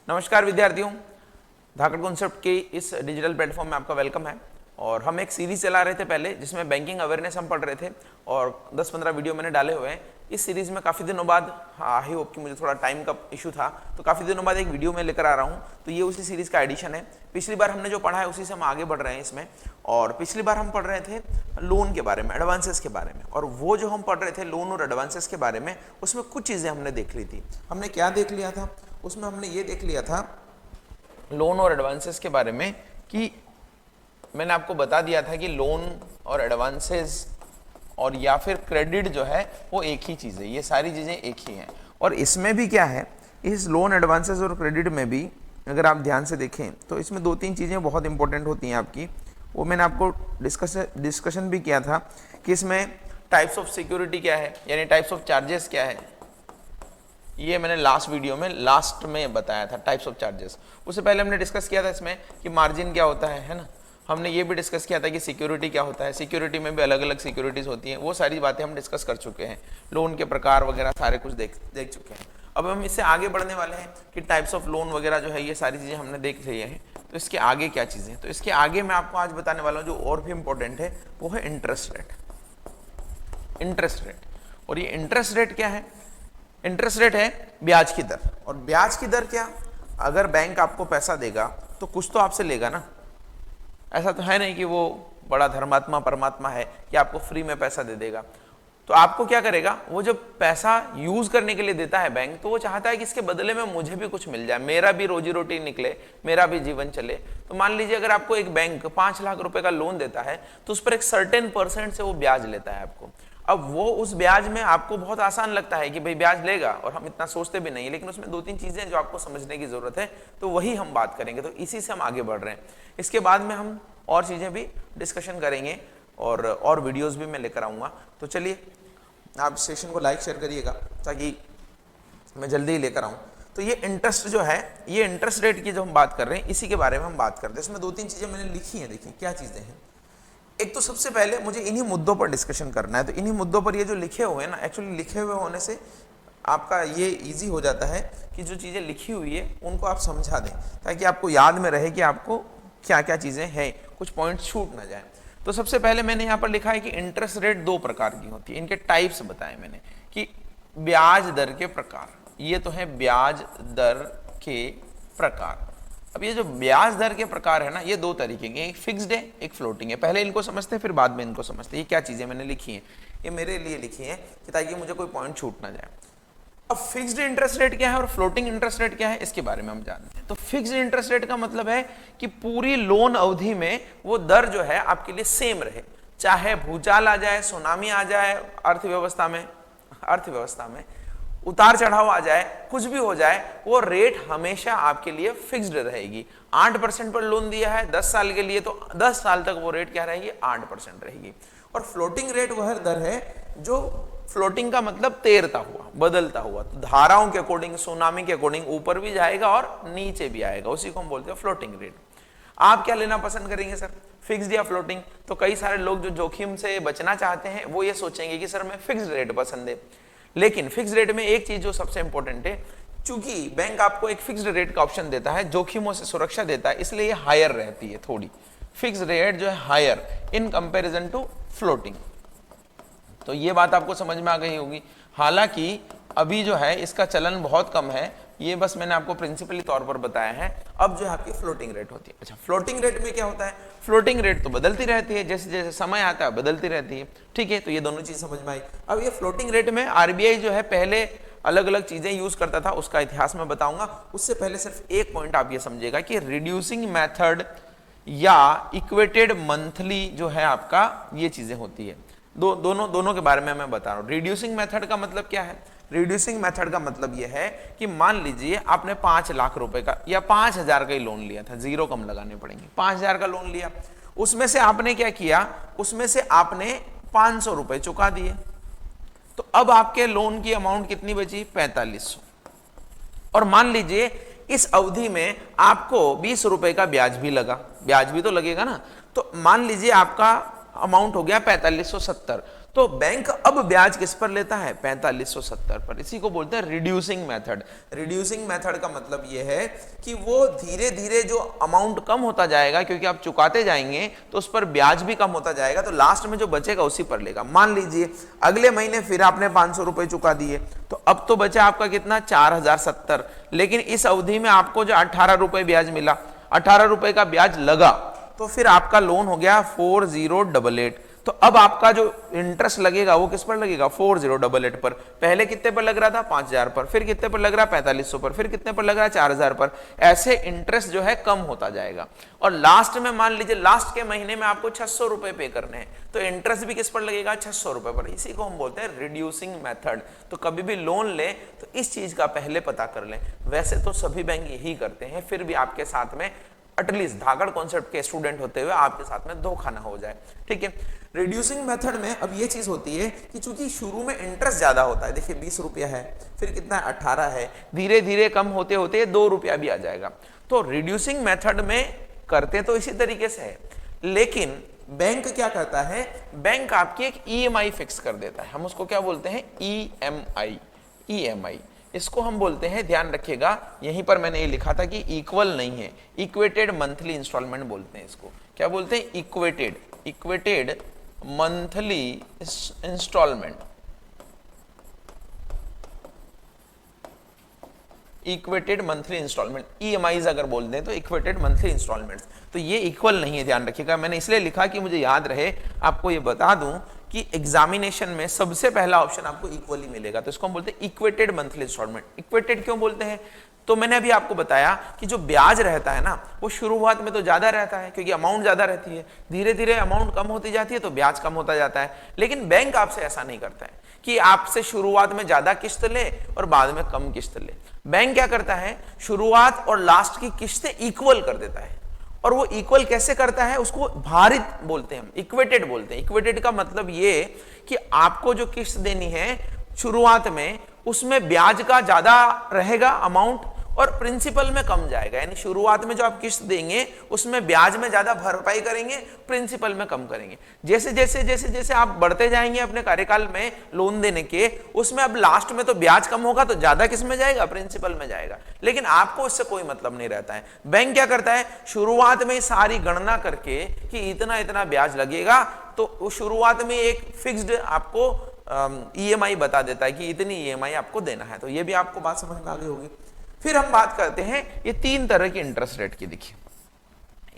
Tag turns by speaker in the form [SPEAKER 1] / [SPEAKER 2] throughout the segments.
[SPEAKER 1] नमस्कार विद्यार्थियों, धाकड़ कॉन्सेप्ट के इस डिजिटल प्लेटफॉर्म में आपका वेलकम है। और हम एक सीरीज चला रहे थे पहले, जिसमें बैंकिंग अवेयरनेस हम पढ़ रहे थे और 10-15 वीडियो मैंने डाले हुए हैं। इस सीरीज में काफ़ी दिनों बाद, आई होप कि मुझे थोड़ा टाइम का इशू था, तो काफ़ी दिनों बाद एक वीडियो में लेकर आ रहा हूँ। तो ये उसी सीरीज का एडिशन है। पिछली बार हमने जो पढ़ा है उसी से हम आगे बढ़ रहे हैं इसमें। और पिछली बार हम पढ़ रहे थे लोन के बारे में, एडवांसेस के बारे में। और वो जो हम पढ़ रहे थे लोन और एडवांसेस के बारे में, उसमें कुछ चीज़ें हमने देख ली थी। हमने क्या देख लिया था उसमें? हमने ये देख लिया था लोन और एडवांसेस के बारे में कि मैंने आपको बता दिया था कि लोन और एडवांसेस और या फिर क्रेडिट जो है वो एक ही चीज़ है। ये सारी चीज़ें एक ही हैं। और इसमें भी क्या है, इस लोन, एडवांसेस और क्रेडिट में भी अगर आप ध्यान से देखें तो इसमें 2-3 चीज़ें बहुत इंपॉर्टेंट होती हैं आपकी। वो मैंने आपको डिस्कशन भी किया था कि इसमें टाइप्स ऑफ सिक्योरिटी क्या है, यानी टाइप्स ऑफ चार्जेस क्या है। ये मैंने लास्ट वीडियो में लास्ट में बताया था, टाइप्स ऑफ चार्जेस। उससे पहले हमने डिस्कस किया था इसमें कि मार्जिन क्या होता है ना। हमने ये भी डिस्कस किया था कि सिक्योरिटी क्या होता है, सिक्योरिटी में भी अलग अलग सिक्योरिटीज होती हैं। वो सारी बातें हम डिस्कस कर चुके हैं, लोन के प्रकार वगैरह सारे कुछ देख चुके हैं। अब हम इससे आगे बढ़ने वाले हैं कि टाइप्स ऑफ लोन वगैरह जो है ये सारी चीज़ें हमने देख ली हैं। तो इसके आगे क्या चीज़ें हैं, तो इसके आगे मैं आपको आज बताने वाला हूँ जो और भी इंपॉर्टेंट है, वो है इंटरेस्ट रेट। इंटरेस्ट रेट, और ये इंटरेस्ट रेट क्या है? इंटरेस्ट रेट है ब्याज की दर। और ब्याज की दर क्या, अगर बैंक आपको पैसा देगा तो कुछ तो आपसे लेगा ना। ऐसा तो है नहीं कि वो बड़ा धर्मात्मा परमात्मा है कि आपको फ्री में पैसा दे देगा। तो आपको क्या करेगा, वो जब पैसा यूज करने के लिए देता है बैंक, तो वो चाहता है कि इसके बदले में मुझे भी कुछ मिल जाए, मेरा भी रोजी रोटी निकले, मेरा भी जीवन चले। तो मान लीजिए अगर आपको एक बैंक 5 लाख रुपए का लोन देता है तो उस पर एक सर्टेन % से वो ब्याज लेता है आपको। अब वो उस ब्याज में आपको बहुत आसान लगता है कि भाई ब्याज लेगा, और हम इतना सोचते भी नहीं, लेकिन उसमें 2-3 चीजें जो आपको समझने की जरूरत है, तो वही हम बात करेंगे। तो इसी से हम आगे बढ़ रहे हैं। इसके बाद में हम और चीजें भी डिस्कशन करेंगे और वीडियोस भी मैं लेकर आऊंगा। तो चलिए, आप सेशन को लाइक शेयर करिएगा ताकि मैं जल्दी ही लेकर आऊं। तो ये इंटरेस्ट जो है, ये इंटरेस्ट रेट की जो हम बात कर रहे हैं, इसी के बारे में हम बात करते हैं। इसमें 2-3 चीजें मैंने लिखी हैं, देखिए क्या चीजें हैं। एक तो सबसे पहले मुझे इन्हीं मुद्दों पर डिस्कशन करना है। तो इन्हीं मुद्दों पर ये जो लिखे हुए हैं ना, एक्चुअली लिखे हुए होने से आपका ये इजी हो जाता है कि जो चीज़ें लिखी हुई है उनको आप समझा दें, ताकि आपको याद में रहे कि आपको क्या क्या चीज़ें हैं, कुछ पॉइंट छूट ना जाए। तो सबसे पहले मैंने यहाँ पर लिखा है कि इंटरेस्ट रेट 2 प्रकार की होती है। इनके टाइप्स बताए मैंने कि ब्याज दर के प्रकार। ये तो है ब्याज दर के प्रकार। अब ये जो ब्याज दर के प्रकार है ना, ये 2 तरीके के, एक फिक्स्ड है, एक फ्लोटिंग है। पहले इनको समझते हैं, फिर बाद में इनको समझते हैं। ये क्या चीजें मैंने लिखी हैं, ये मेरे लिए लिखी हैं कि ताकि मुझे कोई पॉइंट छूट ना जाए। अब फिक्स्ड इंटरेस्ट रेट क्या है और फ्लोटिंग इंटरेस्ट रेट क्या है, इसके बारे में हम जानते हैं। तो फिक्स्ड इंटरेस्ट रेट का मतलब है कि पूरी लोन अवधि में वो दर जो है आपके लिए सेम रहे, चाहे भूचाल आ जाए, सुनामी आ जाए, अर्थव्यवस्था में उतार चढ़ाव आ जाए, कुछ भी हो जाए, वो रेट हमेशा आपके लिए फिक्स्ड रहेगी। 8% पर लोन दिया है 10 साल के लिए, तो 10 साल तक वो रेट क्या रहेगी, 8% रहेगी। और फ्लोटिंग रेट वह दर है जो, फ्लोटिंग का मतलब तैरता हुआ, बदलता हुआ, तो धाराओं के अकॉर्डिंग, सुनामी के अकॉर्डिंग ऊपर भी जाएगा और नीचे भी आएगा, उसी को हम बोलते हैं फ्लोटिंग रेट। आप क्या लेना पसंद करेंगे सर, फिक्स्ड या फ्लोटिंग? तो कई सारे लोग जो जोखिम से बचना चाहते हैं वो ये सोचेंगे कि सर मैं फिक्स्ड रेट पसंद है। लेकिन फिक्स रेट में एक चीज जो सबसे इंपॉर्टेंट है, चूंकि बैंक आपको एक फिक्स्ड रेट का ऑप्शन देता है, जोखिमों से सुरक्षा देता है, इसलिए ये हायर रहती है थोड़ी। फिक्स रेट जो है higher in comparison to floating. तो ये बात आपको समझ में आ गई होगी। हालांकि अभी जो है इसका चलन बहुत कम है, ये बस मैंने आपको प्रिंसिपली तौर पर बताया है। अब जो है आपकी फ्लोटिंग रेट होती है। अच्छा, फ्लोटिंग रेट में क्या होता है? फ्लोटिंग रेट तो बदलती रहती है, जैसे जैसे समय आता है बदलती रहती है। ठीक है, तो ये दोनों चीज समझ में आई। अब ये फ्लोटिंग रेट में आरबीआई जो है पहले अलग अलग चीजें यूज करता था, उसका इतिहास मैं बताऊंगा। उससे पहले सिर्फ एक पॉइंट आप ये समझिएगा कि रिड्यूसिंग मेथड या इक्वेटेड मंथली जो है आपका, ये चीजें होती है। दोनों के बारे में मैं बता रहा हूं। रिड्यूसिंग मेथड का मतलब क्या है? रिड्यूसिंग मेथड का मतलब यह है कि मान लीजिए आपने 5 लाख रुपए का या 5,000 का ही लोन लिया था, 0 कम लगाने पड़ेंगे, 5,000 का लोन लिया, उसमें से आपने क्या किया, उसमें से आपने 500 रुपए चुका दिए। तो अब आपके लोन की अमाउंट कितनी बची? 4500। और मान लीजिए इस अवधि में आपको 20 रुपए का ब्याज भी लगा, ब्याज भी तो लगेगा ना। तो मान लीजिए आपका अमाउंट हो गया 4570। तो बैंक अब ब्याज किस पर लेता है? 4570 पर। इसी को बोलते हैं रिड्यूसिंग मेथड। रिड्यूसिंग मेथड का मतलब यह है कि वो धीरे धीरे जो अमाउंट कम होता जाएगा, क्योंकि आप चुकाते जाएंगे तो उस पर ब्याज भी कम होता जाएगा, तो लास्ट में जो बचेगा उसी पर लेगा। मान लीजिए अगले महीने फिर आपने 500 रुपए चुका दिए, तो अब तो बचा आपका कितना? 4070, लेकिन इस अवधि में आपको जो 18 रुपए ब्याज मिला, 18 रुपए का ब्याज लगा, तो फिर आपका लोन हो गया 4088। तो अब आपका जो इंटरेस्ट लगेगा वो किस पर लगेगा? 4088 पर। पहले कितने पर लग रहा था? 5000 पर। फिर कितने पर लग रहा है? 4500 पर। फिर कितने पर लग रहा है? 4000 पर। ऐसे इंटरेस्ट जो है कम होता जाएगा, और लास्ट में मान लीजिए लास्ट के महीने में आपको 600 रुपए पे करने हैं, तो इंटरेस्ट भी किस पर लगेगा? 600 रुपए पर। इसी को हम बोलते हैं रिड्यूसिंग मेथड। तो कभी भी लोन ले तो इस चीज का पहले पता कर लें। वैसे तो सभी बैंक यही करते हैं, फिर भी आपके साथ में एटलीस्ट धाकड़ कॉन्सेप्ट के स्टूडेंट होते हुए आपके साथ में धोखा ना हो जाए, ठीक है। रिड्यूसिंग मेथड में अब ये चीज होती है कि चूंकि शुरू में इंटरेस्ट ज्यादा होता है, देखिए 20 रुपया है, फिर कितना? 18 है, धीरे धीरे कम होते होते 2 रुपया भी आ जाएगा। तो रिड्यूसिंग मेथड में करते तो इसी तरीके से है, लेकिन बैंक क्या करता है? बैंक आपकी एक ईएमआई फिक्स कर देता है। हम उसको क्या बोलते हैं? ईएमआई। ईएमआई इसको हम बोलते हैं, ध्यान रखिएगा, यहीं पर मैंने ये लिखा था कि इक्वल नहीं है, इक्वेटेड मंथली इंस्टॉलमेंट बोलते हैं इसको। क्या बोलते हैं? Equated monthly installment. Equated monthly installment, EMIs अगर बोल दें तो इक्वेटेड मंथली इंस्टॉलमेंट्स। तो ये इक्वल नहीं है, ध्यान रखिएगा। मैंने इसलिए लिखा कि मुझे याद रहे, आपको ये बता दूं कि एग्जामिनेशन में सबसे पहला ऑप्शन आपको इक्वली मिलेगा, तो इसको हम बोलते हैं इक्वेटेड मंथली इंस्टॉलमेंट। इक्वेटेड क्यों बोलते हैं? तो मैंने अभी आपको बताया कि जो ब्याज रहता है ना, वो शुरुआत में तो ज्यादा रहता है क्योंकि अमाउंट ज्यादा रहती है, धीरे धीरे अमाउंट कम होती जाती है तो ब्याज कम होता जाता है। लेकिन बैंक आपसे ऐसा नहीं करता है कि आपसे शुरुआत में ज्यादा किस्त ले और बाद में कम किस्त ले। बैंक क्या करता है? शुरुआत और लास्ट की किस्तें इक्वल कर देता है। और वो इक्वल कैसे करता है? उसको भारित बोलते हैं हम, इक्वेटेड बोलते हैं। इक्वेटेड का मतलब ये कि आपको जो किस्त देनी है शुरुआत में, उसमें ब्याज का ज्यादा रहेगा अमाउंट और प्रिंसिपल में कम जाएगा। यानी शुरुआत में जो आप किस्त देंगे उसमें ब्याज में ज्यादा भरपाई करेंगे, प्रिंसिपल में कम करेंगे। जैसे जैसे जैसे जैसे आप बढ़ते जाएंगे अपने कार्यकाल में लोन देने के, उसमें अब लास्ट में तो ब्याज कम होगा तो ज्यादा किस में जाएगा? प्रिंसिपल में जाएगा। लेकिन आपको इससे कोई मतलब नहीं रहता है। बैंक क्या करता है? शुरुआत में सारी गणना करके कि इतना इतना ब्याज लगेगा, तो शुरुआत में एक फिक्स्ड आपको ईएमआई बता देता है कि इतनी ईएमआई आपको देना है। तो ये भी आपको बात समझ में आ गई होगी। फिर हम बात करते हैं ये 3 तरह की इंटरेस्ट रेट की। देखिए,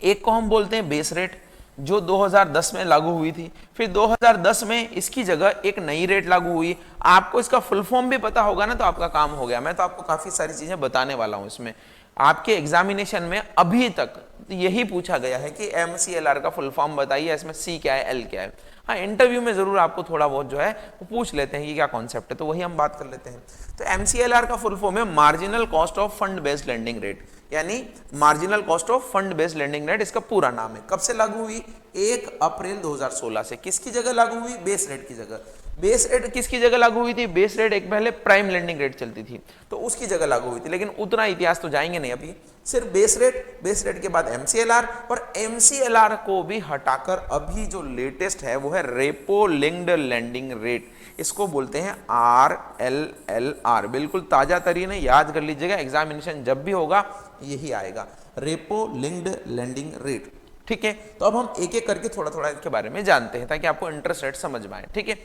[SPEAKER 1] एक को हम बोलते हैं बेस रेट, जो 2010 में लागू हुई थी। फिर 2010 में इसकी जगह एक नई रेट लागू हुई। आपको इसका फुल फॉर्म भी पता होगा ना, तो आपका काम हो गया। मैं तो आपको काफी सारी चीजें बताने वाला हूं इसमें। आपके एग्जामिनेशन में अभी तक यही पूछा गया है कि MCLR का फुल फॉर्म बताइए, इसमें C क्या है, L क्या है। हाँ, इंटरव्यू में जरूर आपको थोड़ा बहुत जो है वो पूछ लेते हैं कि क्या कॉन्सेप्ट है, तो वही हम बात कर लेते हैं। तो MCLR का फुल फॉर्म है marginal cost of fund based lending rate, यानी marginal cost of fund based lending rate इसका पूरा नाम है। कब से लागू हुई? 1 अप्रैल 2016 से। किसकी जगह लागू हुई? बेस रेट की जगह। बेस रेट किसकी जगह लागू हुई थी? बेस रेट एक पहले प्राइम लेंडिंग रेट चलती थी तो उसकी जगह लागू हुई थी, लेकिन उतना इतिहास तो जाएंगे नहीं अभी। सिर्फ बेस रेट के बाद MCLR, और MCLR को भी हटाकर अभी जो लेटेस्ट है वो है रेपो लिंक्ड लेंडिंग रेट। इसको बोलते हैं RLLR। बिल्कुल ताजा तरीन है, याद कर लीजिएगा, एग्जामिनेशन जब भी होगा यही आएगा, रेपो लिंक्ड लेंडिंग रेट। ठीक है, तो अब हम एक एक करके थोड़ा थोड़ा इसके बारे में जानते हैं ताकि आपको इंटरेस्ट रेट समझ में आए। ठीक है,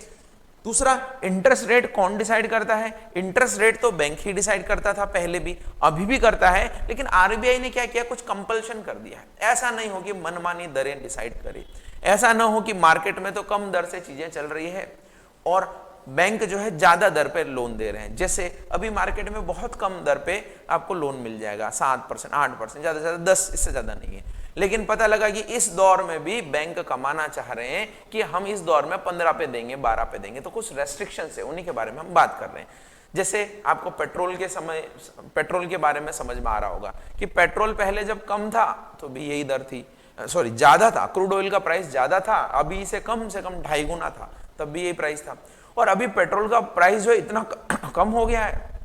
[SPEAKER 1] दूसरा, इंटरेस्ट रेट कौन डिसाइड करता है? इंटरेस्ट रेट तो बैंक ही डिसाइड करता था पहले भी, अभी भी करता है, लेकिन RBI ने क्या किया? कुछ कंपल्शन कर दिया है। ऐसा नहीं हो कि मनमानी दरें डिसाइड करे, ऐसा ना हो कि मार्केट में तो कम दर से चीजें चल रही है और बैंक जो है ज्यादा दर पे लोन दे रहे हैं। जैसे अभी मार्केट में बहुत कम दर पे आपको लोन मिल जाएगा, 7%, 8%, ज्यादा से ज्यादा 10, इससे ज्यादा नहीं है। लेकिन पता लगा कि इस दौर में भी बैंक कमाना चाह रहे हैं कि हम इस दौर में 15 पे देंगे, 12 पे देंगे, तो कुछ रेस्ट्रिक्शन है, उन्हीं के बारे में हम बात कर रहे हैं। जैसे आपको पेट्रोल के बारे में समझ में आ रहा होगा कि पेट्रोल पहले जब कम था तो भी यही दर थी, सॉरी ज्यादा था, क्रूड ऑयल का प्राइस ज्यादा था, अभी इसे कम से कम 2.5 गुना था, तब भी यही प्राइस था। और अभी पेट्रोल का प्राइस जो इतना कम हो गया है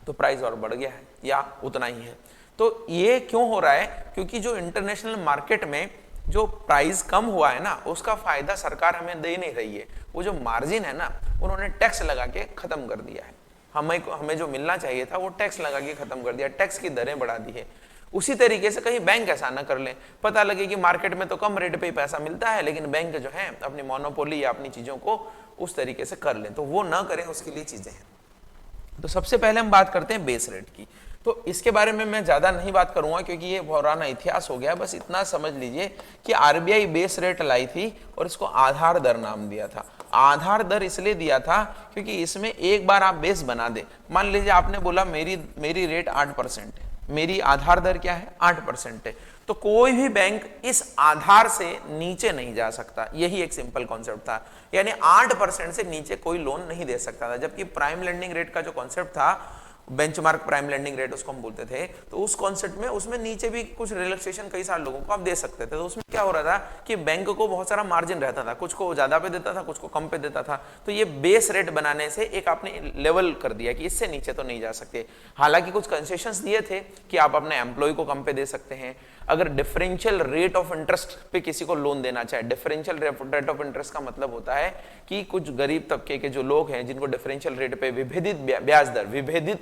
[SPEAKER 1] तो प्राइस और बढ़ गया है या उतना ही है। तो ये क्यों हो रहा है? क्योंकि जो इंटरनेशनल मार्केट में जो प्राइस कम हुआ है ना उसका फायदा सरकार हमें दे नहीं रही है, वो जो मार्जिन है ना उन्होंने टैक्स लगा के खत्म कर दिया है। हमें जो मिलना चाहिए था वो टैक्स लगा के खत्म कर दिया, टैक्स की दरें बढ़ा दी है। उसी तरीके से कहीं बैंक ऐसा ना कर ले, पता लगे कि मार्केट में तो कम रेट पे पैसा मिलता है लेकिन बैंक जो है अपनी मोनोपोली या अपनी चीजों को उस तरीके से कर ले, तो वो ना करें, उसके लिए चीजें हैं। तो सबसे पहले हम बात करते हैं बेस रेट की। तो इसके बारे में मैं ज्यादा नहीं बात करूंगा क्योंकि ये पुराना इतिहास हो गया, बस इतना समझ लीजिए कि आरबीआई बेस रेट लाई थी और इसको आधार दर नाम दिया था। आधार दर इसलिए दिया था क्योंकि इसमें एक बार आप बेस बना दे, मान लीजिए आपने बोला मेरी रेट 8% है, मेरी आधार दर क्या है 8% है, तो कोई भी बैंक इस आधार से नीचे नहीं जा सकता। यही एक सिंपल कॉन्सेप्ट था, यानी 8% से नीचे कोई लोन नहीं दे सकता था। जबकि प्राइम लेंडिंग रेट का जो कॉन्सेप्ट था, बेंचमार्क प्राइम लेंडिंग रेट उसको हम बोलते थे, तो उस कॉन्सेप्ट में उसमें नीचे भी कुछ रिलैक्सेशन कई सारे लोगों को आप दे सकते थे। तो उसमें क्या हो रहा था कि बैंक को बहुत सारा मार्जिन रहता था, कुछ को ज्यादा पे देता था, कुछ को कम पे देता था। तो ये बेस रेट बनाने से एक आपने लेवल कर दिया कि इससे नीचे तो नहीं जा सकते। हालांकि कुछ कंसेशंस दिए थे कि आप अपने एम्प्लॉय को कम पे दे सकते हैं, अगर डिफरेंशियल रेट ऑफ इंटरेस्ट पे किसी को लोन देना चाहे। डिफरेंशियल रेट ऑफ इंटरेस्ट का मतलब होता है कि कुछ गरीब तबके के जो लोग हैं जिनको डिफरेंशियल रेट पे विभेदित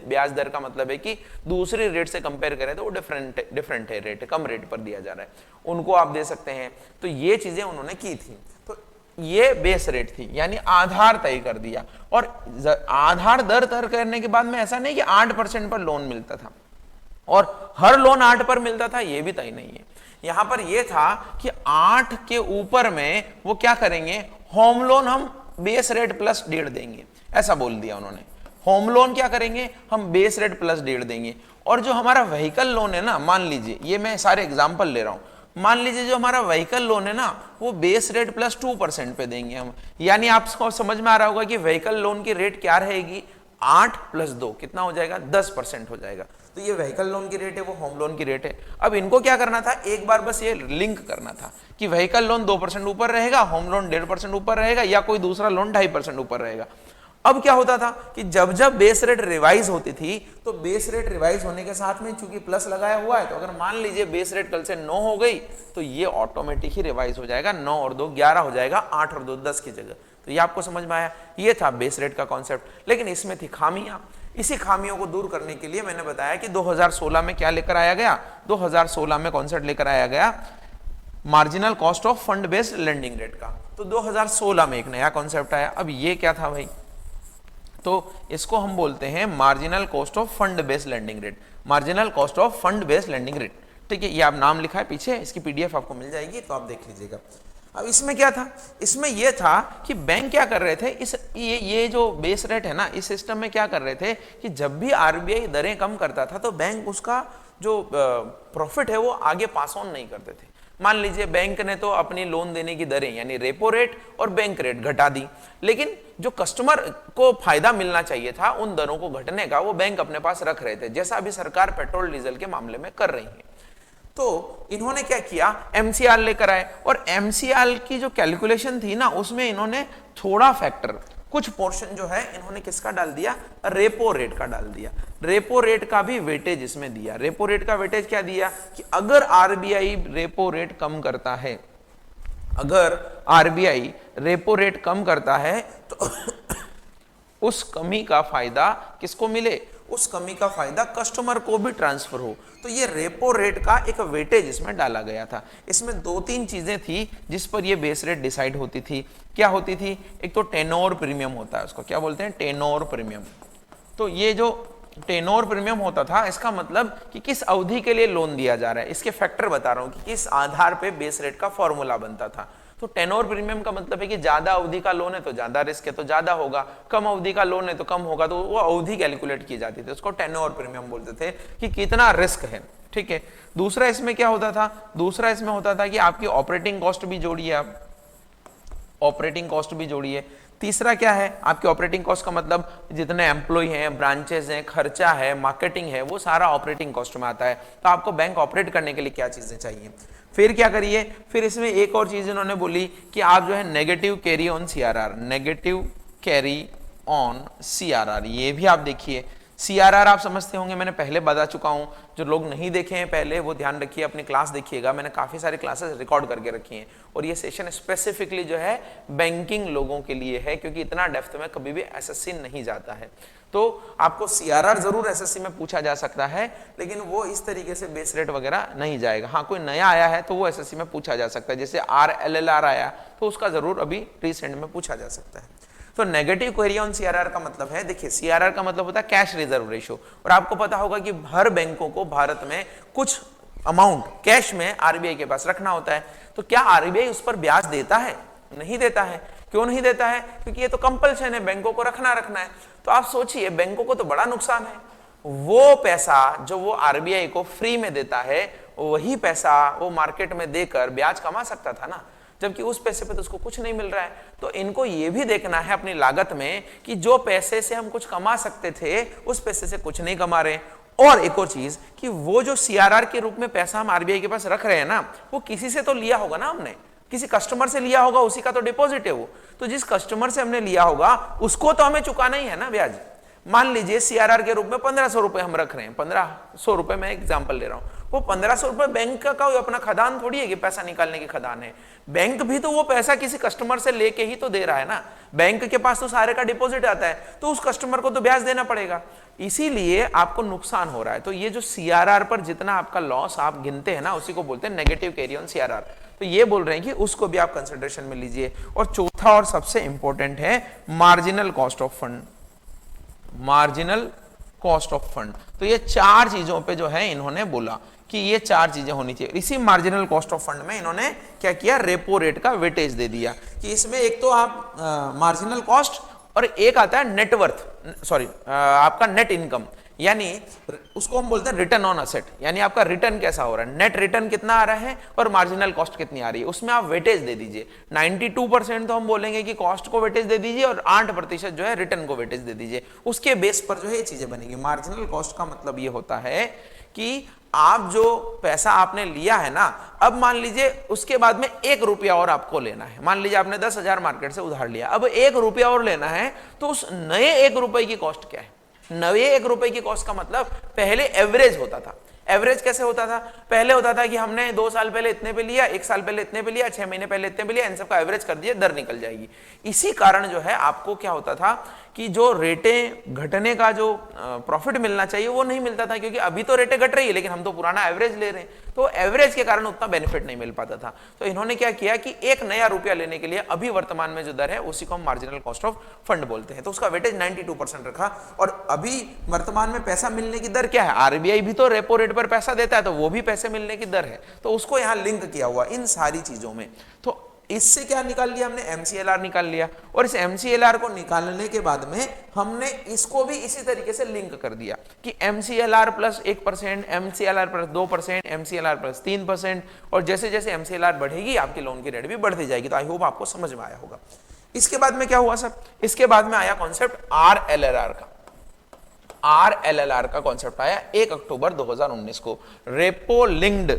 [SPEAKER 1] ब्याज दर का मतलब है कि दूसरी रेट से कंपेयर करें तो वो डिफरेंट है, रेट कम रेट पर दिया जा रहा है, उनको आप दे सकते हैं। तो ये चीजें उन्होंने की थी। तो ये बेस रेट थी, यानी आधार तय कर दिया। और आधार दर तय करने के बाद में ऐसा नहीं कि 8% पर लोन मिलता था और हर लोन 8 पर मिलता था, यह भी तय नहीं है। यहां पर यह था कि 8 के ऊपर में वो क्या करेंगे, होम लोन हम बेस रेट प्लस 1.5 देंगे, ऐसा बोल दिया उन्होंने। होम लोन क्या करेंगे, हम बेस रेट प्लस 1.5 देंगे। और जो हमारा व्हीकल लोन है ना, मान लीजिए, ये मैं सारे एग्जांपल ले रहा हूं, मान लीजिए जो हमारा व्हीकल लोन है ना वो बेस रेट प्लस 2% पे देंगे हम। यानी आपको समझ में आ रहा होगा कि व्हीकल लोन की रेट क्या रहेगी, 8 + 2 कितना हो जाएगा, 10% हो जाएगा। तो ये व्हीकल लोन की रेट है, वो होम लोन की रेट है। अब इनको क्या करना था, एक बार बस ये लिंक करना था कि व्हीकल लोन 2% ऊपर रहेगा, होम लोन 1.5% ऊपर रहेगा, या कोई दूसरा लोन 2.5% ऊपर रहेगा। अब क्या होता था कि जब जब बेस रेट रिवाइज होती थी तो बेस रेट रिवाइज होने के साथ में चूंकि प्लस लगाया हुआ है, तो अगर मान लीजिए बेस रेट कल से 9 हो गई तो ये ऑटोमेटिक ही रिवाइज हो जाएगा, 9 और 2 11 हो जाएगा, 8 और 2 10 की जगह। तो ये आपको समझ में आया, ये था बेस रेट का कॉन्सेप्ट। लेकिन इसमें थी खामियां। इसी खामियों को दूर करने के लिए मैंने बताया कि 2016 में क्या लेकर आया गया, 2016 में कॉन्सेप्ट लेकर आया गया marginal cost of fund based lending rate का। तो 2016 में एक नया कॉन्सेप्ट आया। अब ये क्या था भाई, तो इसको हम बोलते हैं marginal cost of fund based lending rate, marginal cost of fund based lending rate. ठीक है, ये आप नाम लिखा है पीछे, इसकी पीडीएफ आपको मिल जाएगी, तो आप देख लीजिएगा। अब इसमें क्या था, इसमें यह था कि बैंक क्या कर रहे थे, ये जो बेस रेट है ना, इस सिस्टम में क्या कर रहे थे कि जब भी आरबीआई दरें कम करता था तो बैंक उसका जो प्रॉफिट है वो आगे पास ऑन नहीं करते थे। मान लीजिए बैंक ने तो अपनी लोन देने की दरें यानी रेपो रेट और बैंक रेट घटा दी, लेकिन जो कस्टमर को फायदा मिलना चाहिए था उन दरों को घटने का, वो बैंक अपने पास रख रहे थे, जैसा अभी सरकार पेट्रोल डीजल के मामले में कर रही है। तो इन्होंने क्या किया, एमसीआर लेकर आए, और एमसीआर की जो कैलकुलेशन थी ना उसमें इन्होंने थोड़ा फैक्टर, कुछ पोर्शन जो है इन्होंने किसका डाल दिया, रेपो रेट का डाल दिया। रेपो रेट का भी वेटेज इसमें दिया। रेपो रेट का वेटेज क्या दिया कि अगर आरबीआई रेपो रेट कम करता है, अगर आरबीआई रेपो रेट कम करता है तो उस कमी का फायदा किसको मिले, उस कमी का फायदा कस्टमर को भी ट्रांसफर हो। तो ये रेपो रेट का एक वेटेज इसमें डाला गया था। इसमें 2-3 चीजें थी जिस पर ये बेस रेट डिसाइड होती थी। क्या होती थी, एक तो टेनोर प्रीमियम होता है, उसको क्या बोलते हैं, टेनोर प्रीमियम। तो ये जो टेनोर प्रीमियम होता था, इसका मतलब कि किस अवधि के लिए लोन दिया जा रहा है, इसके फैक्टर बता रहा हूं कि किस आधार पे बेस रेट का फॉर्मूला बनता था। तो टेनोर प्रीमियम का मतलब है कि ज्यादा अवधि का लोन है तो ज्यादा रिस्क है तो ज्यादा होगा, कम अवधि का लोन है तो कम होगा, तो वो अवधि कैलकुलेट की जाती थी, उसको टेनोर प्रीमियम बोलते थे कि कितना रिस्क है। ठीक है, दूसरा इसमें क्या होता था, दूसरा इसमें होता था कि आपकी ऑपरेटिंग कॉस्ट भी जोड़िए, आप ऑपरेटिंग कॉस्ट भी जोड़िए। तीसरा क्या है, आपकी ऑपरेटिंग कॉस्ट का मतलब जितने एम्प्लॉय हैं, ब्रांचेस हैं, खर्चा है, मार्केटिंग है, वो सारा ऑपरेटिंग कॉस्ट में आता है। तो आपको बैंक ऑपरेट करने के लिए क्या चीजें चाहिए। फिर क्या करिए, फिर इसमें एक और चीज इन्होंने बोली कि आप जो है negative carry on CRR, negative carry on CRR, ये भी आप देखिए सीआरआर आप समझते होंगे, मैंने पहले बता चुका हूं, जो लोग नहीं देखे हैं पहले वो ध्यान रखिए, अपनी क्लास देखिएगा, मैंने काफी सारी क्लासेस रिकॉर्ड करके रखी हैं और ये सेशन स्पेसिफिकली जो है बैंकिंग लोगों के लिए है, क्योंकि इतना डेप्थ में कभी भी एसएससी नहीं जाता है। तो आपको सीआरआर जरूर एसएससी में पूछा जा सकता है, लेकिन वो इस तरीके से बेस रेट वगैरह नहीं जाएगा। हाँ, कोई नया आया है तो वो एसएससी में पूछा जा सकता है, जैसे आरएलएलआर आया तो उसका जरूर अभी रिसेंट में पूछा जा सकता है। तो नेगेटिव क्वेरी ऑन सीआरआर का मतलब है, देखिए सीआरआर का मतलब होता है कैश रिजर्व रेशियो, और आपको पता होगा कि हर बैंकों को भारत में कुछ अमाउंट कैश में आरबीआई के पास रखना होता है। तो क्या आरबीआई उस पर ब्याज देता है? नहीं देता है। क्यों नहीं देता है? क्योंकि ये तो कंपल्शन है, बैंकों को रखना है। तो आप सोचिए, बैंकों को तो बड़ा नुकसान है। वो पैसा जो वो आरबीआई को फ्री में देता है, वही पैसा वो मार्केट में देकर ब्याज कमा सकता था ना, जबकि उस पैसे पे तो उसको कुछ नहीं मिल रहा है। तो इनको ये भी देखना है अपनी लागत में कि जो पैसे से हम कुछ कमा सकते थे उस पैसे से कुछ नहीं कमा रहे। और एक और चीज कि वो जो सीआरआर के रूप में पैसा हम आरबीआई के पास रख रहे हैं ना, वो किसी से तो लिया होगा ना, हमने किसी कस्टमर से लिया होगा, उसी का तो डिपॉजिट है वो। तो जिस कस्टमर से हमने लिया होगा उसको तो हमें चुकाना ही है ना ब्याज। मान लीजिए सीआरआर के रूप में 1500 रुपए हम रख रहे हैं, 1500 रुपए मैं एग्जांपल ले रहा हूं, वो 1500 रुपए बैंक का अपना खदान थोड़ी है कि पैसा निकालने की खदान है। बैंक भी तो वो पैसा किसी कस्टमर से लेके ही तो दे रहा है ना, बैंक के पास तो सारे का डिपॉजिट आता है, तो उस कस्टमर को तो ब्याज देना पड़ेगा, इसीलिए आपको नुकसान हो रहा है। तो ये जो सीआरआर पर जितना आपका लॉस आप गिनते हैं ना, उसी को बोलते हैं नेगेटिव कैरी ऑन सीआरआर। तो ये बोल रहे हैं कि उसको भी आप कंसिडरेशन में लीजिए। और चौथा और सबसे इंपॉर्टेंट है marginal cost of fund. Marginal cost of fund, तो ये चार चीजों पे जो है इन्होंने बोला कि ये चार चीजें होनी चाहिए। इसी मार्जिनल कॉस्ट ऑफ फंड में इन्होंने क्या किया, रेपो रेट का वेटेज दे दिया कि इसमें एक तो आप मार्जिनल कॉस्ट और एक आता है नेटवर्थ, सॉरी आपका नेट इनकम, यानी उसको हम बोलते हैं रिटर्न ऑन असेट, यानी आपका रिटर्न कैसा हो रहा है, नेट रिटर्न कितना आ रहा है और मार्जिनल कॉस्ट कितनी आ रही है, उसमें आप वेटेज दे दीजिए। 92% तो हम बोलेंगे कि कॉस्ट को वेटेज दे दीजिए और 8% जो है रिटर्न को वेटेज दे दीजिए। उसके बेस पर जो है ये चीजें बनेगी। मार्जिनल कॉस्ट का मतलब ये होता है कि आप जो पैसा आपने लिया है ना, अब मान लीजिए उसके बाद में 1 रुपया और आपको लेना है। मान लीजिए आपने 10,000 मार्केट से उधार लिया, अब 1 रुपया और लेना है, तो उस नए 1 रुपए की कॉस्ट क्या है? नए 1 रुपए की कॉस्ट का मतलब पहले एवरेज होता था। एवरेज कैसे होता था? पहले होता था कि हमने 2 साल पहले इतने पे लिया, 1 साल पहले इतने पे लिया, 6 महीने पहले इतने पे लिया, इन सबका एवरेज कर दिया, दर निकल जाएगी। इसी कारण जो है आपको क्या होता था कि जो रेटें घटने का जो प्रॉफिट मिलना चाहिए वो नहीं मिलता था, क्योंकि अभी तो रेटें घट रही है लेकिन हम तो पुराना एवरेज ले रहे हैं, तो एवरेज के कारण उतना बेनिफिट नहीं मिल पाता था। तो इन्होंने क्या किया कि एक नया रुपया लेने के लिए अभी वर्तमान में जो दर है उसी को हम मार्जिनल कॉस्ट ऑफ फंड बोलते हैं। तो उसका वेटेज 92% रखा। और अभी वर्तमान में पैसा मिलने की दर क्या है? आरबीआई भी तो रेपो रेट पर पैसा देता है, तो वो भी पैसे मिलने की दर है, तो उसको यहां लिंक किया हुआ इन सारी चीजों में। तो इससे क्या निकाल लिया हमने? एमसीएलआर निकाल लिया। और इस एमसीएलआर को निकालने के बाद में हमने इसको भी इसी तरीके से लिंक कर दिया कि MCLR plus 1%, MCLR plus 2%, MCLR plus 3%, और जैसे जैसे एमसीएलआर बढ़ेगी आपकी लोन की रेट भी बढ़ती जाएगी। तो आई होप आपको समझ में आया होगा। इसके बाद में क्या हुआ सर? इसके बाद में आया कॉन्सेप्ट आरएलएलआर का। आरएलएलआर का कॉन्सेप्ट आया 1 अक्टूबर 2019 को। रेपो लिंक्ड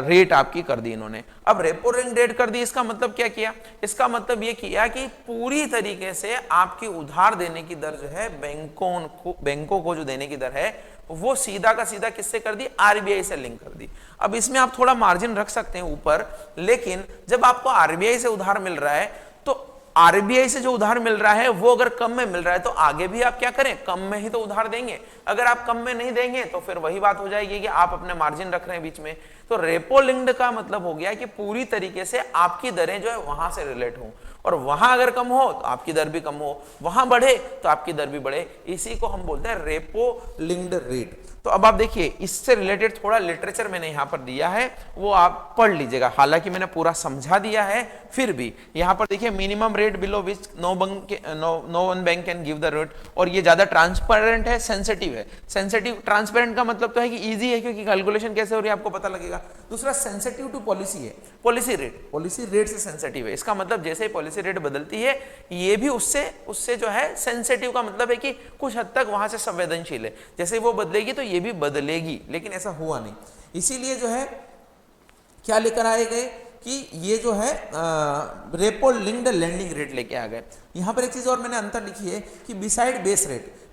[SPEAKER 1] रेट आपकी कर दी इन्होंने। अब रेपो लिंक्ड रेट कर दी, इसका मतलब क्या किया? इसका मतलब ये किया कि पूरी तरीके से आपकी उधार देने की दर जो है बैंकों को जो देने की दर है वो सीधा का सीधा किससे कर दी? आरबीआई से लिंक कर दी। अब इसमें आप थोड़ा मार्जिन रख सकते हैं ऊपर, लेकिन जब आपको आरबीआई से उधार मिल रहा है तो आरबीआई से जो उधार मिल रहा है वो अगर कम में मिल रहा है तो आगे भी आप क्या करें? कम में ही तो उधार देंगे। अगर आप कम में नहीं देंगे तो फिर वही बात हो जाएगी कि आप अपने मार्जिन रख रहे हैं बीच में। तो रेपो लिंक्ड का मतलब हो गया कि पूरी तरीके से आपकी दरें जो है वहां से रिलेट हो, और वहां अगर कम हो तो आपकी दर भी कम हो, वहां बढ़े तो आपकी दर भी बढ़े। इसी को हम बोलते हैं रेपो लिंक्ड रेट। तो अब आप देखिए, इससे रिलेटेड थोड़ा लिटरेचर मैंने यहां पर दिया है, वो आप पढ़ लीजिएगा। हालांकि मैंने पूरा समझा दिया है, फिर भी यहां पर देखिए minimum rate below which no one bank can give the rate. और ये ज्यादा ट्रांसपेरेंट है, सेंसिटिव है। सेंसिटिव, ट्रांसपेरेंट का मतलब तो है कि इजी है, क्योंकि कैलकुलेशन कैसे हो रही है आपको पता लगेगा। दूसरा सेंसिटिव टू पॉलिसी है, पॉलिसी रेट से सेंसिटिव है। इसका मतलब जैसे ही पॉलिसी रेट बदलती है ये भी उससे जो है सेंसिटिव का मतलब है कि कुछ हद तक वहां से संवेदनशील है। जैसे वो बदलेगी तो ये भी बदलेगी, लेकिन ऐसा हुआ नहीं। इसीलिए जो है क्या लेकर आए गए कि ये जो है रेपो लिंक्ड लैंडिंग रेट लेके आ गए।
[SPEAKER 2] यहाँ पर एक चीज और मैंने अंतर लिखी है कि बिसाइड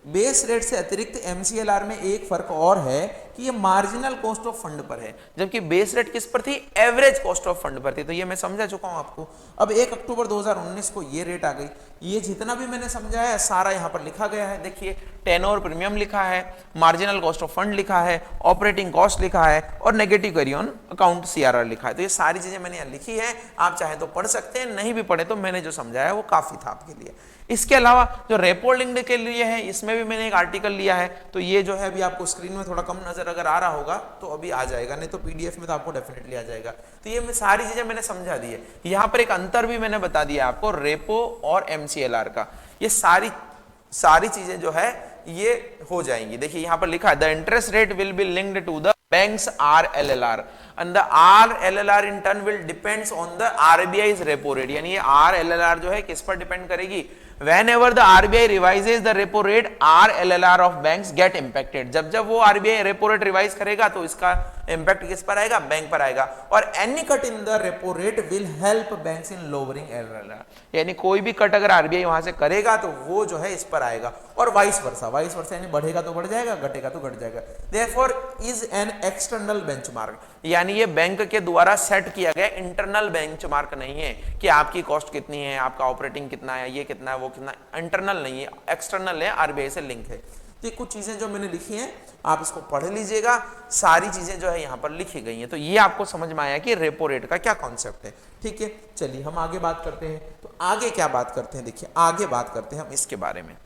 [SPEAKER 2] बेस रेट से अतिरिक्त MCLR में एक फर्क और है कि ये मार्जिनल कॉस्ट ऑफ फंड पर है,
[SPEAKER 1] जबकि बेस रेट किस पर थी? एवरेज कॉस्ट ऑफ फंड पर थी। तो ये मैं समझा चुका हूं आपको।
[SPEAKER 2] अब 1 अक्टूबर 2019 को ये रेट आ गई। ये जितना भी मैंने समझाया है सारा यहाँ पर लिखा गया है।
[SPEAKER 1] देखिए, टेनओवर प्रीमियम लिखा है, मार्जिनल कॉस्ट ऑफ फंड लिखा है, ऑपरेटिंग कॉस्ट लिखा है और negative carry on account CRR लिखा है। तो ये सारी चीजें मैंने यहाँ लिखी है, आप चाहे तो पढ़ सकते हैं, नहीं भी पढ़े तो मैंने जो समझाया वो काफी था आपके लिए। इसके अलावा जो रेपो लिंक्ड के लिए है, इसमें भी मैंने एक आर्टिकल लिया है। तो ये जो है अभी आपको स्क्रीन में थोड़ा कम नजर अगर आ रहा होगा तो अभी आ जाएगा, नहीं तो PDF में तो आपको डेफिनेटली आ जाएगा। तो ये सारी चीजें मैंने समझा दी है। यहाँ पर एक अंतर भी मैंने बता दिया आपको रेपो और MCLR का। ये सारी चीजें जो है ये हो जाएंगी। देखिए यहाँ पर लिखा है the interest rate will be linked to the banks RLLR and the RLLR in turn will depends on the RBI's repo rate। यानी ये RLLR जो है किस पर डिपेंड करेगी? Whenever the RBI revises the repo rate, RLLR of banks get impacted। जब वो RBI repo rate revise करेगा तो इसका इम्पैक्ट किस पर आएगा? बैंक पर आएगा। और any cut in the repo rate will help banks in lowering RLLR। यानी कोई भी कट अगर RBI वहां से करेगा तो वो जो है इस पर आएगा। और वाइस वर्सा यानी बढ़ेगा तो बढ़ जाएगा, घटेगा तो घट जाएगा। Therefore is an external benchmark। यानी ये बैंक के द्वारा सेट किया गया इंटरनल बेंचमार्क नहीं है कि आपकी कॉस्ट कितनी है, आपका ऑपरेटिंग कितना है, ये कितना है, वो कितना। इंटरनल नहीं है, एक्सटर्नल है, RBI से लिंक है। तो ये कुछ चीजें जो मैंने लिखी हैं आप इसको पढ़ लीजिएगा। सारी चीजें जो है यहाँ पर लिखी गई हैं। तो ये आपको समझ में आया कि रेपो रेट का क्या कॉन्सेप्ट है। ठीक है, चलिए हम आगे बात करते हैं। तो आगे क्या बात करते हैं? देखिए आगे बात करते हैं हम इसके बारे में,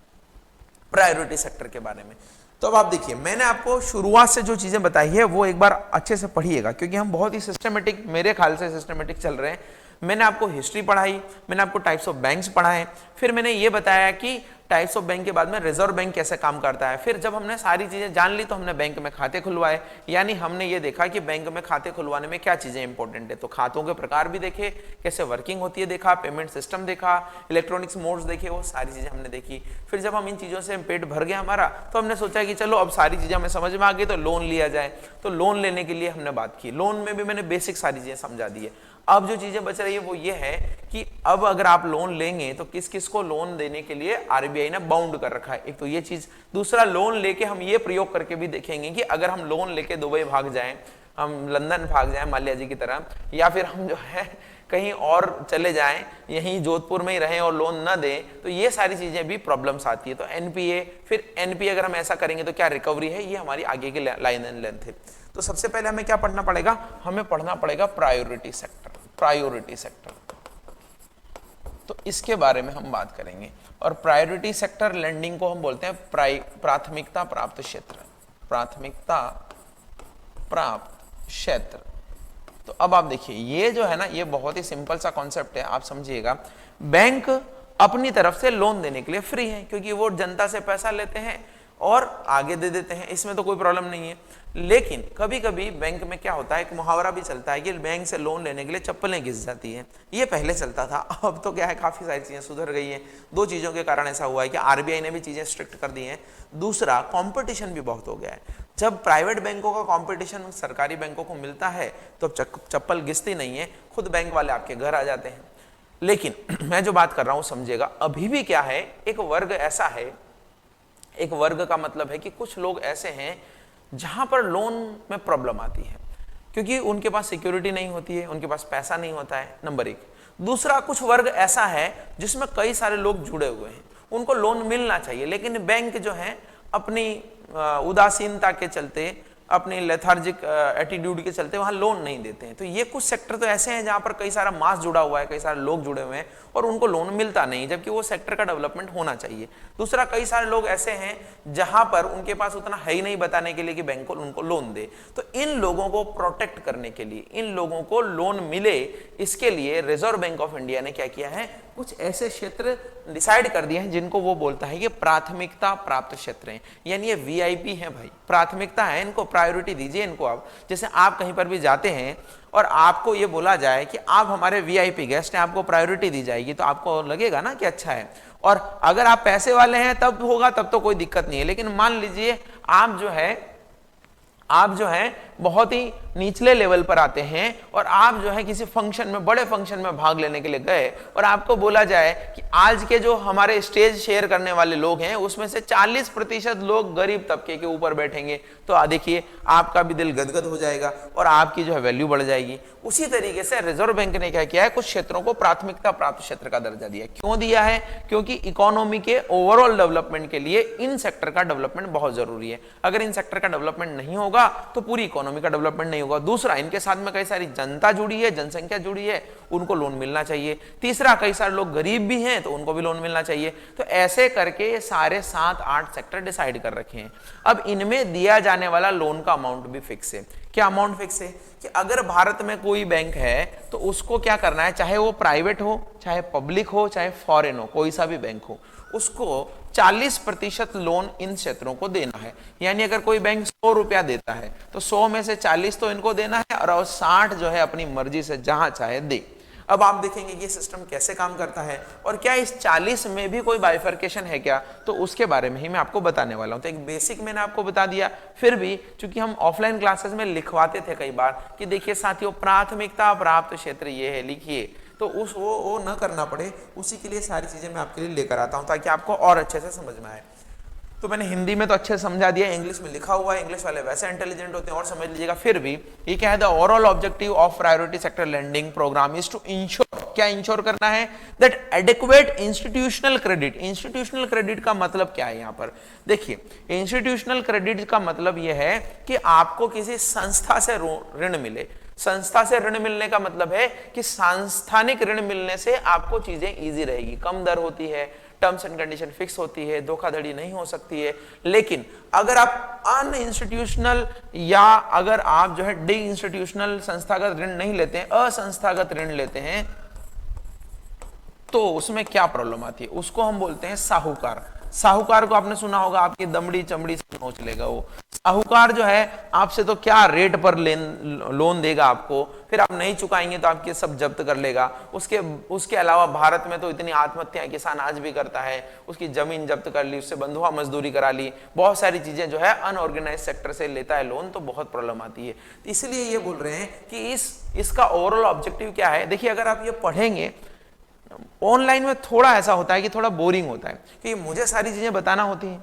[SPEAKER 1] प्रायोरिटी सेक्टर के बारे में। तो अब आप देखिए, मैंने आपको शुरुआत से जो चीजें बताई है वो एक बार अच्छे से पढ़िएगा, क्योंकि हम बहुत ही सिस्टमेटिक, मेरे ख्याल से सिस्टमेटिक चल रहे हैं। मैंने आपको हिस्ट्री पढ़ाई, मैंने आपको टाइप्स ऑफ बैंक्स पढ़ाए, फिर मैंने ये बताया कि टाइप्स ऑफ बैंक के बाद में रिजर्व बैंक कैसे काम करता है। फिर जब हमने सारी चीजें जान ली तो हमने बैंक में खाते खुलवाए, यानी हमने ये देखा कि बैंक में खाते खुलवाने में क्या चीजें इंपॉर्टेंट है। तो खातों के प्रकार भी देखे, कैसे वर्किंग होती है देखा, पेमेंट सिस्टम देखा, इलेक्ट्रॉनिक्स मोड्स देखे, वो सारी चीजें हमने देखी। फिर जब हम इन चीजों से पेट भर गया हमारा, तो हमने सोचा कि चलो अब सारी चीजें हमें समझ में आ गई तो लोन लिया जाए। तो लोन लेने के लिए हमने बात की, लोन में भी मैंने बेसिक सारी चीजें समझा दी है। अब जो चीजें बच रही है वो ये है कि अब अगर आप लोन लेंगे तो किस किस को लोन देने के लिए RBI ने बाउंड कर रखा है। एक तो ये चीज, दूसरा लोन लेके हम ये प्रयोग करके भी देखेंगे कि अगर हम लोन लेके दुबई भाग जाएं, हम लंदन भाग जाएं माल्या जी की तरह, या फिर हम जो है कहीं और चले जाएं, यहीं जोधपुर में ही रहें और लोन ना दें, तो ये सारी चीजें भी प्रॉब्लम्स आती है। तो NPA, फिर NPA अगर हम ऐसा करेंगे तो क्या रिकवरी है, ये हमारी आगे की लाइन एंड लेंथ है। तो सबसे पहले हमें क्या पढ़ना पड़ेगा? हमें पढ़ना पड़ेगा प्रायोरिटी सेक्टर। प्रायोरिटी सेक्टर, तो इसके बारे में हम बात करेंगे। और प्रायोरिटी सेक्टर लेंडिंग को हम बोलते हैं प्राथमिकता प्राप्त क्षेत्र। प्राथमिकता प्राप्त क्षेत्र। तो अब आप देखिए, ये जो है ना, ये बहुत ही सिंपल सा कॉन्सेप्ट है, आप समझिएगा। बैंक अपनी तरफ से लोन देने के लिए फ्री है, क्योंकि वो जनता से पैसा लेते हैं और आगे दे देते हैं, इसमें तो कोई प्रॉब्लम नहीं है। लेकिन कभी कभी बैंक में क्या होता है, एक मुहावरा भी चलता है कि बैंक से लोन लेने के लिए चप्पलें घिस जाती हैं। ये पहले चलता था, अब तो क्या है, काफी सारी चीजें सुधर गई हैं। दो चीजों के कारण ऐसा हुआ है कि RBI ने भी चीजें स्ट्रिक्ट कर दी हैं। दूसरा, कंपटीशन भी बहुत हो गया है। जब प्राइवेट बैंकों का कंपटीशन सरकारी बैंकों को मिलता है तो चप्पल घिसती नहीं है, खुद बैंक वाले आपके घर आ जाते हैं। लेकिन मैं जो बात कर रहा हूं समझिएगा, अभी भी क्या है, एक वर्ग ऐसा है, एक वर्ग का मतलब है कि कुछ लोग ऐसे हैं जहां पर लोन में प्रॉब्लम आती है, क्योंकि उनके पास सिक्योरिटी नहीं होती है, उनके पास पैसा नहीं होता है, नंबर एक। दूसरा, कुछ वर्ग ऐसा है जिसमें कई सारे लोग जुड़े हुए हैं, उनको लोन मिलना चाहिए, लेकिन बैंक जो है अपनी उदासीनता के चलते, अपनी लेथार्जिक एटीट्यूड के चलते वहां लोन नहीं देते हैं। तो ये कुछ सेक्टर तो ऐसे हैं जहां पर कई सारा मास जुड़ा हुआ है, कई सारे लोग जुड़े हुए हैं और उनको लोन मिलता नहीं, जबकि वो सेक्टर का डेवलपमेंट होना चाहिए। दूसरा, कई सारे लोग ऐसे हैं जहां पर उनके पास उतना है ही नहीं बताने के लिए कि बैंक को उनको लोन दे। तो इन लोगों को प्रोटेक्ट करने के लिए, इन लोगों को लोन मिले, इसके लिए रिजर्व बैंक ऑफ इंडिया ने क्या किया है, कुछ ऐसे क्षेत्र डिसाइड कर दिए हैं जिनको वो बोलता है कि प्राथमिकता प्राप्त क्षेत्र हैं। यानी ये VIP है भाई, प्राथमिकता है, इनको प्रायोरिटी दीजिए इनको। आप जैसे आप कहीं पर भी जाते हैं और आपको ये बोला जाए कि आप हमारे VIP गेस्ट हैं, आपको प्रायोरिटी दी जाएगी, तो आपको लगेगा ना कि अच्छा है। और अगर आप पैसे वाले हैं तब होगा, तब तो कोई दिक्कत नहीं है। लेकिन मान लीजिए आप जो है बहुत ही निचले लेवल पर आते हैं और आप जो है किसी फंक्शन में, बड़े फंक्शन में भाग लेने के लिए गए और आपको बोला जाए कि आज के जो हमारे स्टेज शेयर करने वाले लोग हैं उसमें से 40% लोग गरीब तबके के ऊपर बैठेंगे, तो देखिए आपका भी दिल गदगद हो जाएगा और आपकी जो है वैल्यू बढ़ जाएगी। उसी तरीके से रिजर्व बैंक ने क्या किया है, कुछ क्षेत्रों को प्राथमिकता प्राप्त क्षेत्र का दर्जा दिया। क्यों दिया है? क्योंकि इकोनॉमी के ओवरऑल डेवलपमेंट के लिए इन सेक्टर का डेवलपमेंट बहुत जरूरी है। अगर इन सेक्टर का डेवलपमेंट नहीं होगा तो पूरी इकोनॉमी का डेवलपमेंट नहीं होगा। दूसरा, इनके साथ में कई सारी जनता जुड़ी है, जनसंख्या जुड़ी है, उनको लोन मिलना चाहिए। तीसरा, कई सारे लोग गरीब भी हैं तो उनको भी लोन मिलना चाहिए। तो ऐसे करके ये सारे 7-8 सेक्टर डिसाइड कर रखे हैं। अब इनमें दिया जाने वाला लोन का अमाउंट भी फिक्स है। क्या अमाउंट फिक्स है? कि अगर भारत में कोई बैंक है तो उसको क्या करना है, चाहे वो प्राइवेट हो, चाहे पब्लिक हो, चाहे फॉरेन हो, कोई सा भी बैंक हो, उसको 40% लोन इन क्षेत्रों को देना है। यानी अगर कोई बैंक 100 रुपया देता है तो 100 में से 40 तो इनको देना है और 60 जो है अपनी मर्जी से जहां चाहे दे। अब आप देखेंगे ये सिस्टम कैसे काम करता है और क्या इस 40 में भी कोई बाइफर्केशन है क्या, तो उसके बारे में ही मैं आपको बताने वाला हूं। तो एक बेसिक मैंने आपको बता दिया, फिर भी चूंकि हम ऑफलाइन क्लासेस में लिखवाते थे कई बार कि देखिए साथियों प्राथमिकता प्राप्त क्षेत्र ये है, लिखिए, तो वो न करना पड़े, उसी के लिए सारी चीजें मैं आपके लिए लेकर आता हूं ताकि आपको और अच्छे से समझ में आए। तो मैंने हिंदी में तो अच्छे से समझा दिया, इंग्लिश में लिखा हुआ है, इंग्लिश वाले वैसे इंटेलिजेंट होते हैं और समझ लीजिएगा। फिर भी ये क्या है, the overall objective of priority sector lending programme is to ensure, क्या इंश्योर करना है, that adequate institutional credit. Institutional credit का मतलब क्या है? यहां पर देखिए, इंस्टीट्यूशनल क्रेडिट का मतलब यह है कि आपको किसी संस्था से ऋण मिले। संस्था से ऋण मिलने का मतलब है कि सांस्थानिक ऋण मिलने से आपको चीजें इजी रहेगी, कम दर होती है, टर्म्स एंड कंडीशन फिक्स होती है, धोखाधड़ी नहीं हो सकती है। लेकिन अगर आप अन इंस्टीट्यूशनल या अगर आप जो है डी इंस्टीट्यूशनल संस्थागत ऋण नहीं लेते हैं, असंस्थागत ऋण लेते हैं, तो उसमें क्या प्रॉब्लम आती है? उसको हम बोलते हैं साहूकार। साहूकार को आपने सुना होगा, आपकी दमड़ी चमड़ी से नोच लेगा वो। साहूकार जो है आपसे तो क्या रेट पर लोन देगा आपको, फिर आप नहीं चुकाएंगे तो आपके सब जब्त कर लेगा। उसके अलावा भारत में तो इतनी आत्महत्याएं किसान आज भी करता है, उसकी जमीन जब्त कर ली, उससे बंधुआ मजदूरी करा ली, बहुत सारी चीजें जो है अनऑर्गेनाइज सेक्टर से लेता है लोन, तो बहुत प्रॉब्लम आती है। तो इसलिए ये बोल रहे हैं कि इसका ओवरऑल ऑब्जेक्टिव क्या है। देखिए, अगर आप ये पढ़ेंगे, ऑनलाइन में थोड़ा ऐसा होता है कि थोड़ा बोरिंग होता है कि मुझे सारी चीजें बताना होती है,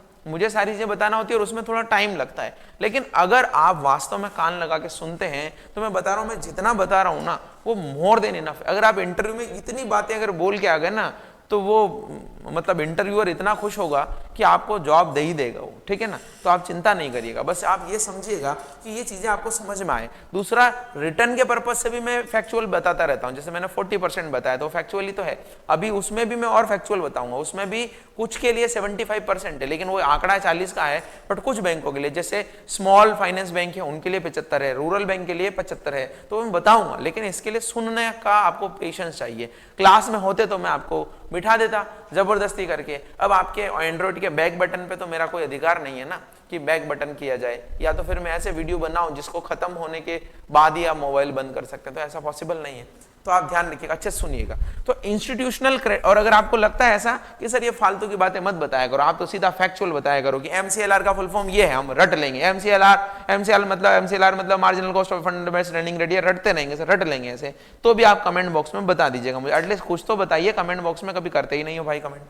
[SPEAKER 1] और उसमें थोड़ा टाइम लगता है। लेकिन अगर आप वास्तव में कान लगा के सुनते हैं तो मैं बता रहा हूं, मैं जितना बता रहा हूं ना वो मोर देन इनफ है। अगर आप इंटरव्यू में इतनी बातें अगर बोल के आ गए ना तो वो मतलब इंटरव्यूअर इतना खुश होगा कि आपको जॉब दे ही देगा वो, ठीक है ना। तो आप चिंता नहीं करिएगा, बस आप ये समझिएगा कि ये चीजें आपको समझ में आए। दूसरा, रिटर्न के पर्पज से भी मैं फैक्चुअल बताता रहता हूं। जैसे मैंने 40% बताया तो फैक्चुअली तो है, अभी उसमें भी मैं और फैक्चुअल बताऊंगा। उसमें भी कुछ के लिए 75% है, लेकिन वो आंकड़ा 40 का है। बट कुछ बैंकों के लिए, जैसे स्मॉल फाइनेंस बैंक है, उनके लिए 75 है, रूरल बैंक के लिए 75 है, तो मैं बताऊंगा। लेकिन इसके लिए सुनने का आपको पेशेंस चाहिए। क्लास में होते तो मैं आपको बिठा देता जबरदस्ती करके। अब आपके एंड्रॉइड के बैक बटन पे तो मेरा कोई अधिकार नहीं है ना कि बैक बटन किया जाए, या तो फिर मैं ऐसे वीडियो बनाऊं जिसको खत्म होने के बाद ही आप मोबाइल बंद कर सकते हैं, तो ऐसा पॉसिबल नहीं है। तो आप ध्यान रखिएगा, अच्छे से सुनिएगा। तो इंस्टीट्यूशनल क्रेडिट, और अगर आपको लगता है ऐसा कि सर ये फालतू की बातें मत बताया करो, आप तो सीधा फैक्चुअल बताया करो कि एमसीएलआर का फुल फॉर्म ये है, हम रट लेंगे। एमसीएलआर मतलब marginal cost of fund based landing rate, ये रटते रहेंगे सर, रट लेंगे ऐसे, तो भी आप कमेंट बॉक्स में बता दीजिएगा मुझे। एटलीस्ट कुछ तो बताइए, कमेंट बॉक्स में कभी करते ही नहीं हो भाई कमेंट,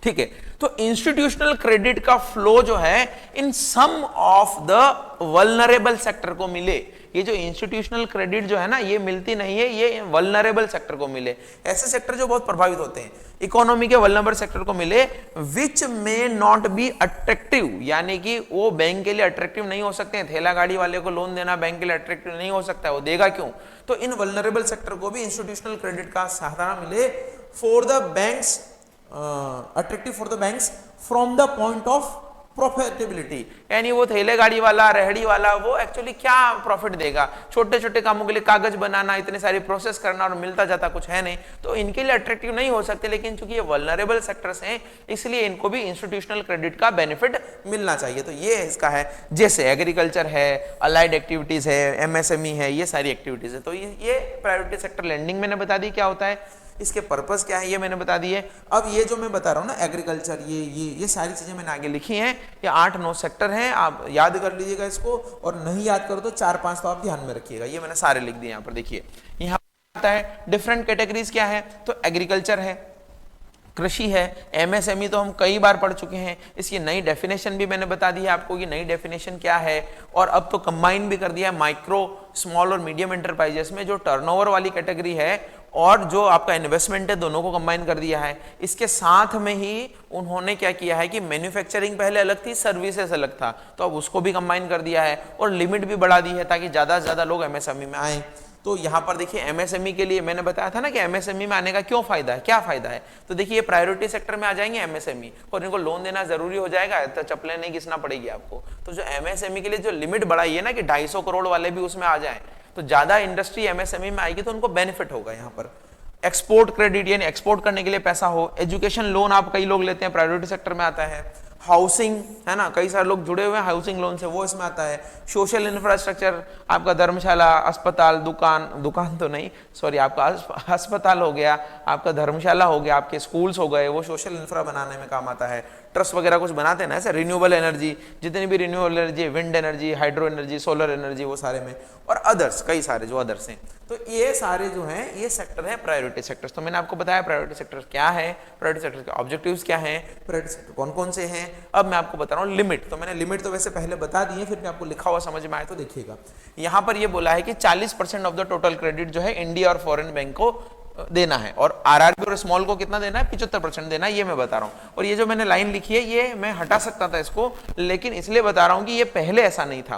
[SPEAKER 1] ठीक है। तो इंस्टीट्यूशनल क्रेडिट का फ्लो जो है इन सम ऑफ द वल्नरेबल सेक्टर को मिले। ये जो इंस्टीट्यूशनल क्रेडिट जो है ना, ये मिलती नहीं है, ये वल्नरेबल सेक्टर को मिले, ऐसे सेक्टर जो बहुत प्रभावित होते हैं, इकोनॉमी के वल्नरेबल सेक्टर को मिले, विच मे नॉट बी अट्रैक्टिव, यानी कि वो बैंक के लिए अट्रैक्टिव नहीं हो सकते हैं। ठेला गाड़ी वाले को लोन देना बैंक के लिए अट्रैक्टिव नहीं हो सकता है, वो देगा क्यों? तो इन वल्नरेबल सेक्टर को भी इंस्टीट्यूशनल क्रेडिट का सहारा मिले for the banks, attractive for the banks from the point of profitability. यानी वो ठेले गाड़ी वाला, रेहड़ी वाला, वो एक्चुअली क्या प्रॉफिट देगा? छोटे छोटे कामों के लिए कागज बनाना, इतने सारी प्रोसेस करना, और मिलता जाता कुछ है नहीं, तो इनके लिए अट्रैक्टिव नहीं हो सकते। लेकिन चूंकि ये वल्नरेबल सेक्टर्स हैं, इसलिए इनको भी इंस्टीट्यूशनल क्रेडिट का बेनिफिट मिलना चाहिए। तो ये इसका है, जैसे एग्रीकल्चर है, अलाइड एक्टिविटीज है, एमएसएमई है, ये सारी एक्टिविटीज है। तो ये प्रायोरिटी सेक्टर लेंडिंग मैंने बता दी क्या होता है। इसके पर्पस क्या है ये मैंने बता दिए। अब ये जो मैं बता रहा हूँ ना एग्रीकल्चर, ये सारी चीजें मैंने आगे लिखी हैं। ये 8-9 सेक्टर हैं, आप याद कर लीजिएगा इसको, और नहीं याद करो तो 4-5 तो आप ध्यान में रखिएगा। ये मैंने सारे लिख दिए यहाँ पर। देखिए यहाँ आता है डिफरेंट कैटेगरीज क्या है, तो एग्रीकल्चर है, कृषि है, एमएसएमई तो हम कई बार पढ़ चुके हैं, इसकी नई डेफिनेशन भी मैंने बता दी है आपको कि नई डेफिनेशन क्या है। और अब तो कंबाइन भी कर दिया है माइक्रो, स्मॉल और मीडियम एंटरप्राइजेस में, जो टर्नओवर वाली कैटेगरी है और जो आपका इन्वेस्टमेंट है, दोनों को कंबाइन कर दिया है। इसके साथ में ही उन्होंने क्या किया है कि मैन्युफैक्चरिंग पहले अलग थी, सर्विसेज अलग था, तो अब उसको भी कंबाइन कर दिया है और लिमिट भी बढ़ा दी है ताकि ज्यादा से ज्यादा लोग एमएसएमई में आए। तो यहाँ पर देखिए एमएसएमई के लिए मैंने बताया था ना कि एमएसएमई में आने का क्यों फायदा है, क्या फायदा है। तो देखिए ये प्रायोरिटी सेक्टर में आ जाएंगे एमएसएमई और इनको लोन देना जरूरी हो जाएगा, तो चप्पलें नहीं घिसना पड़ेगी आपको। तो जो एमएसएमई के लिए जो लिमिट बढ़ाई है ना कि 250 करोड़ वाले भी उसमें आ जाए, तो ज्यादा इंडस्ट्री एमएसएमई में आएगी तो उनको बेनिफिट होगा। यहाँ पर एक्सपोर्ट क्रेडिट यानी एक्सपोर्ट करने के लिए पैसा हो, एजुकेशन लोन आप कई लोग लेते हैं, प्रायोरिटी सेक्टर में आता है। हाउसिंग है ना, कई सारे लोग जुड़े हुए हैं हाउसिंग लोन से, वो इसमें आता है। सोशल इंफ्रास्ट्रक्चर, आपका धर्मशाला, अस्पताल, दुकान तो नहीं सॉरी, आपका अस्पताल हो गया, आपका धर्मशाला हो गया, आपके स्कूल्स हो गए, वो सोशल इंफ्रा बनाने में काम आता है। ट्रस्ट वगैरह कुछ बनाते हैं ना ऐसे, रिन्यूएबल एनर्जी, जितनी भी renewable energy, wind energy, hydro energy, solar energy, वो सारे में, और अदर्स कई सारे जो अदर्स हैं। तो ये सारे जो हैं ये सेक्टर है प्रायोरिटी सेक्टर्स। तो मैंने आपको बताया प्रायोरिटी सेक्टर क्या है, प्रायोरिटी सेक्टर के ऑब्जेक्टिव्स क्या हैं, प्रायोरिटी सेक्टर कौन कौन से हैं। अब मैं आपको बता रहा हूँ लिमिट। तो मैंने लिमिट तो वैसे पहले बता दी है, फिर मैं आपको लिखा हुआ समझ में आए तो देखिएगा। यहाँ पर ये बोला है कि 40% ऑफ द टोटल क्रेडिट जो है इंडिया और फॉरेन बैंक को देना है, और आरआरबी और स्मॉल को कितना देना है, 75% देना है, ये मैं बता रहा हूं। और ये जो मैंने लाइन लिखी है ये मैं हटा सकता था इसको, लेकिन इसलिए बता रहा हूं कि ये पहले ऐसा नहीं था।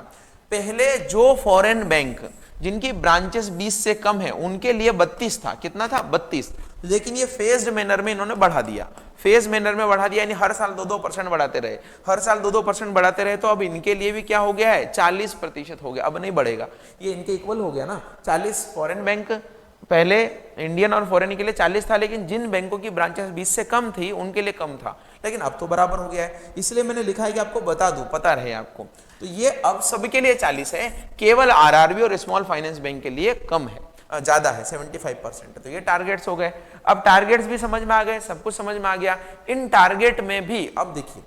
[SPEAKER 1] पहले जो फॉरेन बैंक जिनकी ब्रांचेस 20 से कम है उनके लिए 32 था, कितना था 32, लेकिन ये फेज्ड मैनर में इन्होंने बढ़ा दिया, फेज मैनर में बढ़ा दिया, यानी हर साल 2-2% बढ़ाते रहे, हर साल 2-2% बढ़ाते रहे। तो अब इनके लिए भी क्या हो गया है, 40% हो गया, अब नहीं बढ़ेगा, ये इनके इक्वल हो गया ना। 40 फॉरेन बैंक, पहले इंडियन और फॉरेन के लिए 40 था, लेकिन जिन बैंकों की ब्रांचेस 20 से कम थी उनके लिए कम था, लेकिन अब तो बराबर हो गया है। इसलिए मैंने लिखा है कि आपको बता दूं, पता रहे आपको। तो ये अब सबके लिए 40 है, केवल आरआरबी और स्मॉल फाइनेंस बैंक के लिए कम है, ज्यादा है 75%। तो ये टारगेट्स हो गए। अब टारगेट्स भी समझ में आ गए, सब कुछ समझ में आ गया। इन टारगेट में भी अब देखिए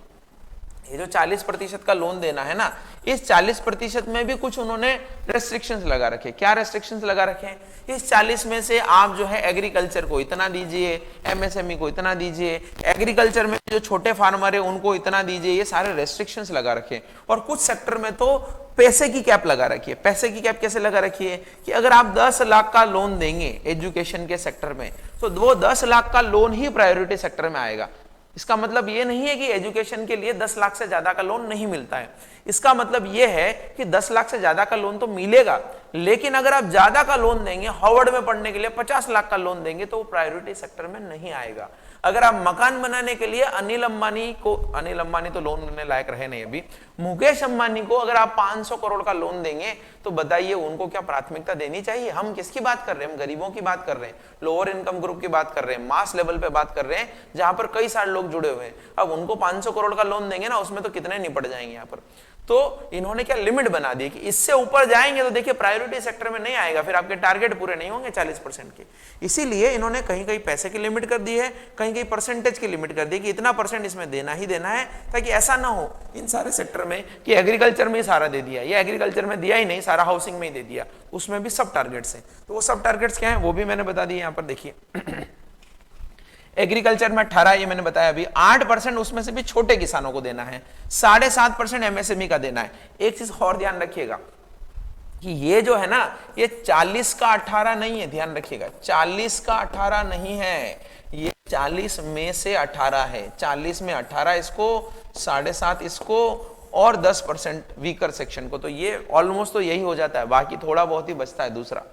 [SPEAKER 1] ये जो 40% का लोन देना है ना, इस 40% में भी कुछ उन्होंने रेस्ट्रिक्शंस लगा रखे। क्या रेस्ट्रिक्शंस लगा रखे हैं, इस 40 में से आप जो है एग्रीकल्चर को इतना दीजिए, एमएसएमई को इतना दीजिए, एग्रीकल्चर में जो छोटे फार्मर है उनको इतना दीजिए, ये सारे रेस्ट्रिक्शंस लगा रखे। और कुछ सेक्टर में तो पैसे की कैप लगा रखी है। पैसे की कैप कैसे लगा रखी है कि अगर आप 10 लाख का लोन देंगे एजुकेशन के सेक्टर में, तो वो 10 लाख का लोन ही प्रायोरिटी सेक्टर में आएगा। इसका मतलब ये नहीं है कि एजुकेशन के लिए 10 लाख से ज्यादा का लोन नहीं मिलता है। इसका मतलब ये है कि 10 लाख से ज्यादा का लोन तो मिलेगा, लेकिन अगर आप ज्यादा का लोन देंगे, हार्वर्ड में पढ़ने के लिए 50 लाख का लोन देंगे, तो वो प्रायोरिटी सेक्टर में नहीं आएगा। अगर आप मकान बनाने के लिए अनिल अंबानी तो लोन लेने लायक रहे नहीं अभी, मुकेश अंबानी को अगर आप 500 करोड़ का लोन देंगे, तो बताइए उनको क्या प्राथमिकता देनी चाहिए। हम किसकी बात कर रहे हैं, हम गरीबों की बात कर रहे हैं, लोअर इनकम ग्रुप की बात कर रहे हैं, मास लेवल पे बात कर रहे हैं, जहां पर कई सारे लोग जुड़े हुए हैं। अब उनको 500 करोड़ का लोन देंगे ना, उसमें तो कितने निपट जाएंगे यहाँ पर। तो इन्होंने क्या लिमिट बना दी कि इससे ऊपर जाएंगे तो देखिए प्रायोरिटी सेक्टर में नहीं आएगा, फिर आपके टारगेट पूरे नहीं होंगे 40% के। इसीलिए इन्होंने कहीं कहीं पैसे की लिमिट कर दी है, कहीं कहीं परसेंटेज की लिमिट कर दी कि इतना परसेंट इसमें देना ही देना है, ताकि ऐसा ना हो इन सारे सेक्टर में कि एग्रीकल्चर में ही सारा दे दिया, या एग्रीकल्चर में दिया ही नहीं, सारा हाउसिंग में ही दे दिया, उसमें भी सब टारगेट्स हैं। तो वो सब टारगेट्स क्या है वो भी मैंने बता दिए यहाँ पर। देखिए एग्रीकल्चर में 18, ये मैंने बताया अभी, 8% उसमें से भी छोटे किसानों को देना है, 7.5% एमएसएमई का देना है। एक चीज और ध्यान रखिएगा कि ये जो है ना, ये 40 का 18 नहीं है, ध्यान रखिएगा, 40 का 18 नहीं है, ये 40 में से 18 है। 40 में 18 इसको, 7.5 इसको, और 10% वीकर सेक्शन को। तो ये ऑलमोस्ट तो यही हो जाता है, बाकी थोड़ा बहुत ही बचता है दूसरा।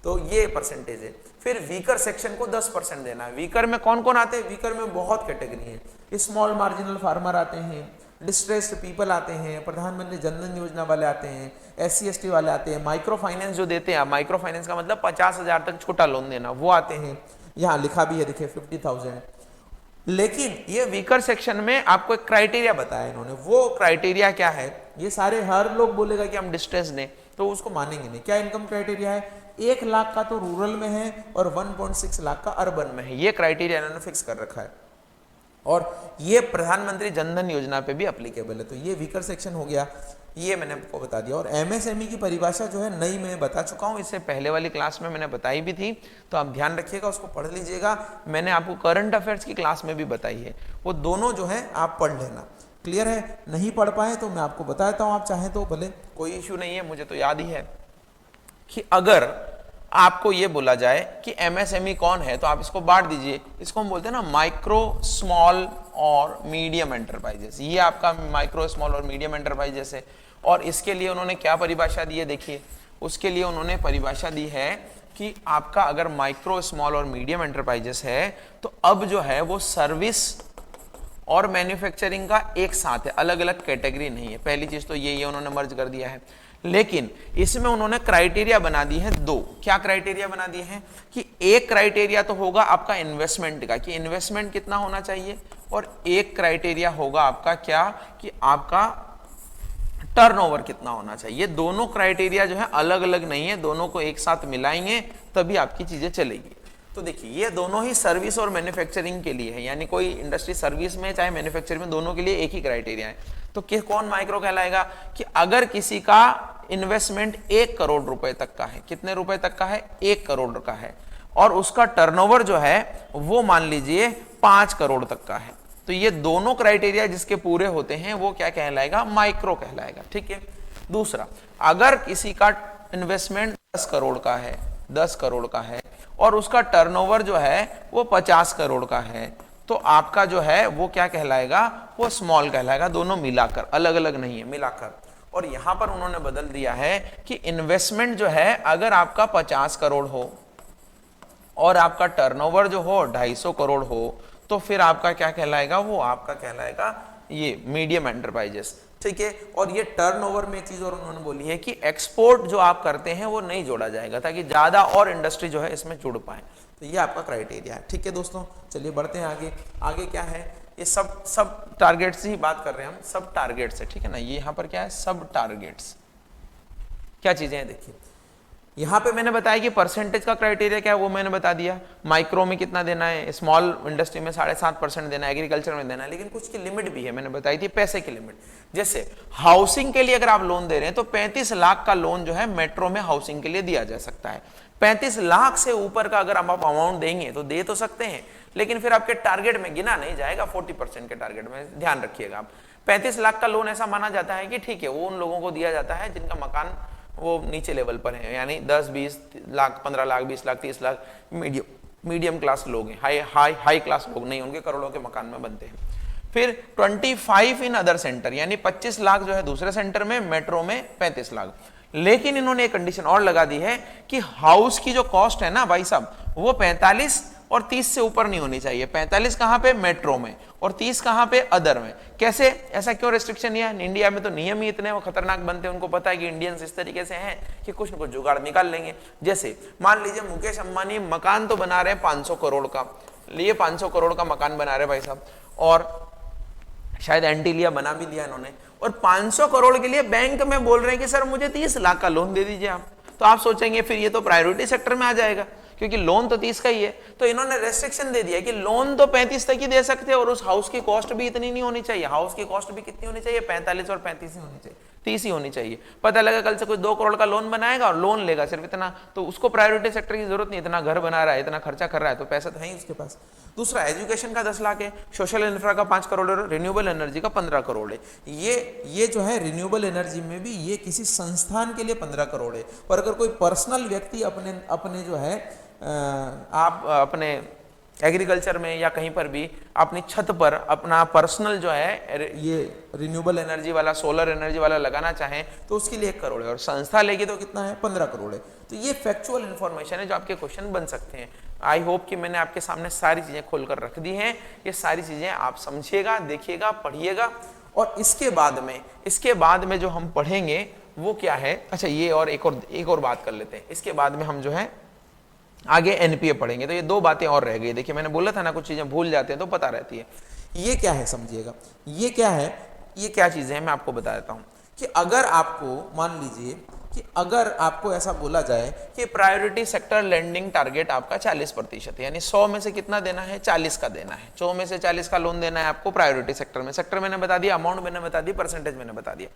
[SPEAKER 1] तो ये परसेंटेज है। फिर वीकर सेक्शन को 10% देना है। वीकर में कौन कौन आते हैं, वीकर में बहुत कैटेगरी है। स्मॉल मार्जिनल फार्मर आते हैं, डिस्ट्रेस्ड पीपल आते हैं, प्रधानमंत्री जनधन योजना वाले आते हैं, SC/ST वाले आते हैं, माइक्रो फाइनेंस जो देते हैं, माइक्रो फाइनेंस का मतलब 50,000 तक छोटा लोन देना, वो आते हैं। यहाँ लिखा भी है देखिए 50,000। लेकिन ये वीकर सेक्शन में आपको एक क्राइटेरिया बताया इन्होंने। वो क्राइटेरिया क्या है, ये सारे हर लोग बोलेगा कि हम डिस्ट्रेस्ड हैं, तो उसको मानेंगे नहीं। क्या इनकम क्राइटेरिया है,
[SPEAKER 2] 1 लाख का तो रूरल में है और 1.6 लाख का अर्बन में है। ये क्राइटेरिया इन्होंने फिक्स कर रखा है और ये प्रधानमंत्री जनधन योजना पे भी अप्लीकेबल है। तो ये वीकर सेक्शन हो गया, ये मैंने आपको बता दिया। और एमएसएमई की परिभाषा जो है नई मैं बता चुका हूँ, इससे पहले वाली क्लास में मैंने बताई भी थी, तो आप ध्यान रखिएगा, उसको पढ़ लीजिएगा। मैंने आपको करंट अफेयर्स की क्लास में भी बताई है, वो दोनों जो है आप पढ़ लेना। क्लियर है? नहीं पढ़ पाए तो मैं आपको बताता हूँ, आप चाहें तो भले, कोई इश्यू नहीं है। मुझे तो याद ही है कि अगर आपको ये बोला जाए कि एमएसएमई कौन है तो आप इसको बांट दीजिए। इसको हम बोलते हैं ना माइक्रो स्मॉल और मीडियम एंटरप्राइजेस। ये आपका माइक्रो स्मॉल और मीडियम एंटरप्राइजेस है। और इसके लिए उन्होंने क्या परिभाषा दी है, देखिए उसके लिए उन्होंने परिभाषा दी है कि आपका अगर माइक्रो स्मॉल और मीडियम एंटरप्राइजेस है तो अब जो है वो सर्विस और मैन्युफैक्चरिंग का एक साथ है, अलग अलग कैटेगरी नहीं है। पहली चीज तो ये उन्होंने मर्ज कर दिया है। लेकिन इसमें उन्होंने क्राइटेरिया बना दी है दो। क्या क्राइटेरिया बना दिए हैं कि एक क्राइटेरिया तो होगा आपका इन्वेस्टमेंट का, कि इन्वेस्टमेंट कितना होना चाहिए, और एक क्राइटेरिया होगा आपका क्या, कि आपका टर्नओवर कितना होना चाहिए। दोनों क्राइटेरिया जो है अलग अलग नहीं है, दोनों को एक साथ मिलाएंगे तभी आपकी चीजें चलेगी। तो देखिए ये दोनों ही सर्विस और मैन्युफैक्चरिंग के लिए है, यानी कोई इंडस्ट्री सर्विस में चाहे मैन्युफैक्चरिंग में, दोनों के लिए एक ही क्राइटेरिया है। तो कौन माइक्रो कहलाएगा कि अगर किसी का इन्वेस्टमेंट 1 करोड़ रुपए तक का है, कितने रुपए तक का है, 1 करोड़ का है, और उसका टर्नओवर जो है वो मान लीजिए 5 करोड़ तक का है, तो ये दोनों क्राइटेरिया जिसके पूरे होते हैं वो क्या कहलाएगा, माइक्रो कहलाएगा। ठीक है। दूसरा, अगर किसी का इन्वेस्टमेंट 10 करोड़ का है, 10 करोड़ का है, और उसका टर्नओवर जो है वो 50 करोड़ का है, तो आपका जो है वो क्या कहलाएगा, वो स्मॉल कहलाएगा। दोनों मिलाकर, अलग अलग नहीं है, मिलाकर। और यहां पर उन्होंने बदल दिया है कि इन्वेस्टमेंट जो है अगर आपका 50 करोड़ हो और आपका टर्नओवर जो हो 250 करोड़ हो, तो फिर आपका क्या कहलाएगा, वो आपका कहलाएगा ये मीडियम एंटरप्राइजेस। ठीक है। और ये टर्नओवर में एक चीज और उन्होंने बोली है कि एक्सपोर्ट जो आप करते हैं वो नहीं जोड़ा जाएगा, ताकि ज्यादा और इंडस्ट्री जो है इसमें जुड़ पाए। तो ये आपका क्राइटेरिया है। ठीक है दोस्तों, चलिए बढ़ते हैं आगे। आगे क्या है, ये सब टारगेट्स ही बात कर रहे हैं हम, सब टारगेट्स है। ठीक है ना, ये यहाँ पर क्या है, सब टारगेट्स क्या चीजें हैं, देखिए यहां पे मैंने बताया कि परसेंटेज का क्राइटेरिया क्या है, वो मैंने बता दिया। माइक्रो में कितना देना है, स्मॉल इंडस्ट्री में 7.5% देना है, एग्रीकल्चर में देना है, लेकिन कुछ की लिमिट भी है, मैंने बताई थी पैसे की लिमिट। जैसे हाउसिंग के लिए अगर आप लोन दे रहे हैं तो 35 लाख का लोन जो है मेट्रो में हाउसिंग के लिए दिया जा सकता है। 35 लाख से ऊपर का अगर आप अमाउंट देंगे तो दे तो सकते हैं, लेकिन फिर आपके टारगेट में गिना नहीं जाएगा, 40% के टारगेट में, ध्यान रखिएगा आप। 35 लाख का लोन ऐसा माना जाता है कि ठीक है, वो उन लोगों को दिया जाता है जिनका मकान वो नीचे लेवल पर है, यानी 10, 20 लाख, 15 लाख, 20 लाख, 30 लाख मीडियम क्लास लोग हैं, हाई क्लास लोग नहीं, उनके करोड़ों के मकान में बनते हैं। फिर 25 इन अदर सेंटर, यानी 25 लाख जो है दूसरे सेंटर में, मेट्रो में 35 लाख। लेकिन इन्होंने एक कंडीशन और लगा दी है कि हाउस की जो कॉस्ट है ना भाई साहब, वो 45 और 30 से ऊपर नहीं होनी चाहिए। 45 कहां पे, मेट्रो में, और 30 कहां पे, अदर में। कैसे, ऐसा क्यों रेस्ट्रिक्शन है? इंडिया में तो नियम ही इतने वो खतरनाक बनते हैं, उनको पता है कि इंडियंस इस तरीके से हैं कि कुछ न कुछ जुगाड़ निकाल लेंगे। जैसे मान लीजिए मुकेश अंबानी मकान तो बना रहे हैं 500 करोड़ का, लिए 500 करोड़ का मकान बना रहे भाई साहब, और शायद एंटीलिया बना भी लिया इन्होंने, और 500 करोड़ के लिए बैंक में बोल रहे हैं कि सर मुझे 30 लाख का लोन दे दीजिए आप। तो आप सोचेंगे फिर ये तो प्रायोरिटी सेक्टर में आ जाएगा, क्योंकि लोन तो 30 का ही है। तो इन्होंने रेस्ट्रिक्शन दे दिया कि लोन तो 35 तक ही दे सकते हैं, और उस हाउस की कॉस्ट भी इतनी नहीं होनी चाहिए। हाउस की कॉस्ट भी कितनी होनी चाहिए, 45 और 35 ही होनी चाहिए, 30 ही होनी चाहिए। पता लगा कल से कोई 2 करोड़ का लोन बनाएगा और लोन लेगा सिर्फ इतना, तो उसको प्रायोरिटी सेक्टर की जरूरत नहीं, इतना घर बना रहा है, इतना खर्चा कर रहा है, तो पैसा तो है ही उसके पास। दूसरा, एजुकेशन का 10 लाख है, सोशल इंफ्रा का 5 करोड़ है, रिन्यूएबल एनर्जी का 15 करोड़ है। ये जो है रिन्यूएबल एनर्जी में भी ये किसी संस्थान के लिए 15 करोड़ है। और अगर कोई पर्सनल व्यक्ति अपने जो है आप अपने एग्रीकल्चर में या कहीं पर भी अपनी छत पर अपना पर्सनल जो है ये रिन्यूएबल एनर्जी वाला, सोलर एनर्जी वाला लगाना चाहें तो उसके लिए 1 करोड़ है, और संस्था लेगी तो कितना है, 15 करोड़ है। तो ये फैक्चुअल इंफॉर्मेशन है जो आपके क्वेश्चन बन सकते हैं। आई होप कि मैंने आपके सामने सारी चीजें खोलकर रख दी हैं। ये सारी चीजें आप समझिएगा, देखिएगा, पढ़िएगा। और इसके बाद में जो हम पढ़ेंगे वो क्या है, अच्छा ये और एक और बात कर लेते हैं। इसके बाद में हम जो है आगे एनपीए पढ़ेंगे। तो ये 2 बातें और रह गई। देखिए मैंने बोला था ना, कुछ चीजें भूल जाते हैं तो पता रहती है। ये क्या है समझिएगा, ये क्या है, ये क्या चीजें हैं मैं आपको बता देता हूं। कि अगर आपको मान लीजिए कि अगर आपको ऐसा बोला जाए
[SPEAKER 1] कि प्रायोरिटी सेक्टर लेंडिंग टारगेट आपका 40% है, यानी 100 में से कितना देना है, 40 का देना है, 100 में से 40 का लोन देना है आपको प्रायोरिटी सेक्टर में। सेक्टर मैंने बता दिया, अमाउंट मैंने बता दी, परसेंटेज मैंने बता दिया।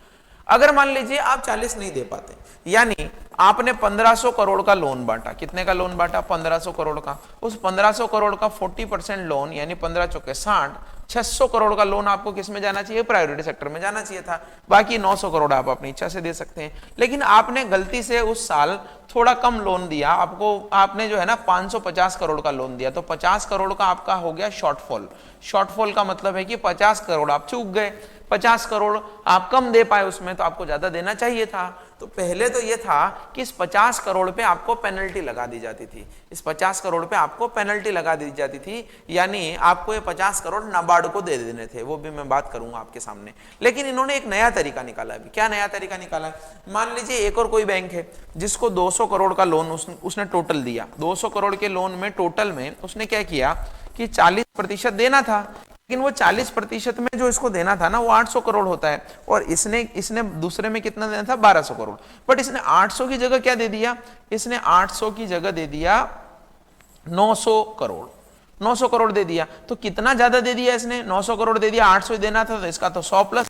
[SPEAKER 1] अगर मान लीजिए आप
[SPEAKER 2] 40 नहीं दे पाते,
[SPEAKER 1] यानी आपने 1500 करोड़ का लोन बांटा, कितने का लोन बांटा, 1500 करोड़ का, उस 1500 करोड़ का 40% लोन यानी 15 चौके 60, 600 करोड़ का लोन आपको किस में जाना चाहिए, प्रायोरिटी सेक्टर में जाना चाहिए था। बाकी 900 करोड़ आप अपनी इच्छा से दे सकते हैं। लेकिन आपने गलती से उस साल थोड़ा कम लोन दिया, आपने जो है ना 550 करोड़ का लोन दिया, तो 50 करोड़ का आपका हो गया शॉर्टफॉल। शॉर्टफॉल का मतलब है कि 50 करोड़ आप चूक गए, 50 करोड़ आप कम दे पाए उसमें, तो आपको ज्यादा देना चाहिए था। तो पहले तो ये था कि इस 50 करोड़ पे आपको पेनल्टी लगा दी जाती थी, इस 50 करोड़ पे आपको पेनल्टी लगा दी जाती थी, यानी आपको ये 50 करोड़ नाबार्ड को दे देने थे, वो भी मैं बात करूंगा आपके सामने। लेकिन इन्होंने एक नया तरीका निकाला है। क्या नया तरीका निकाला है? मान लीजिए एक और कोई बैंक है जिसको 200 करोड़ का लोन उसने टोटल दिया, 200 करोड़ के लोन में टोटल में उसने क्या किया कि 40% देना था, लेकिन वो 40% में जो इसको देना था ना वो 800 करोड़ होता है, और इसने दूसरे में कितना देना था, 1200 करोड़। बट इसने 800 की जगह क्या दे दिया, इसने 800 की जगह दे दिया 900 करोड़, 900 करोड़ दे दिया। तो कितना ज्यादा दे दिया इसने, 900 करोड़ दे दिया, 800 देना था, तो इसका तो 100 प्लस,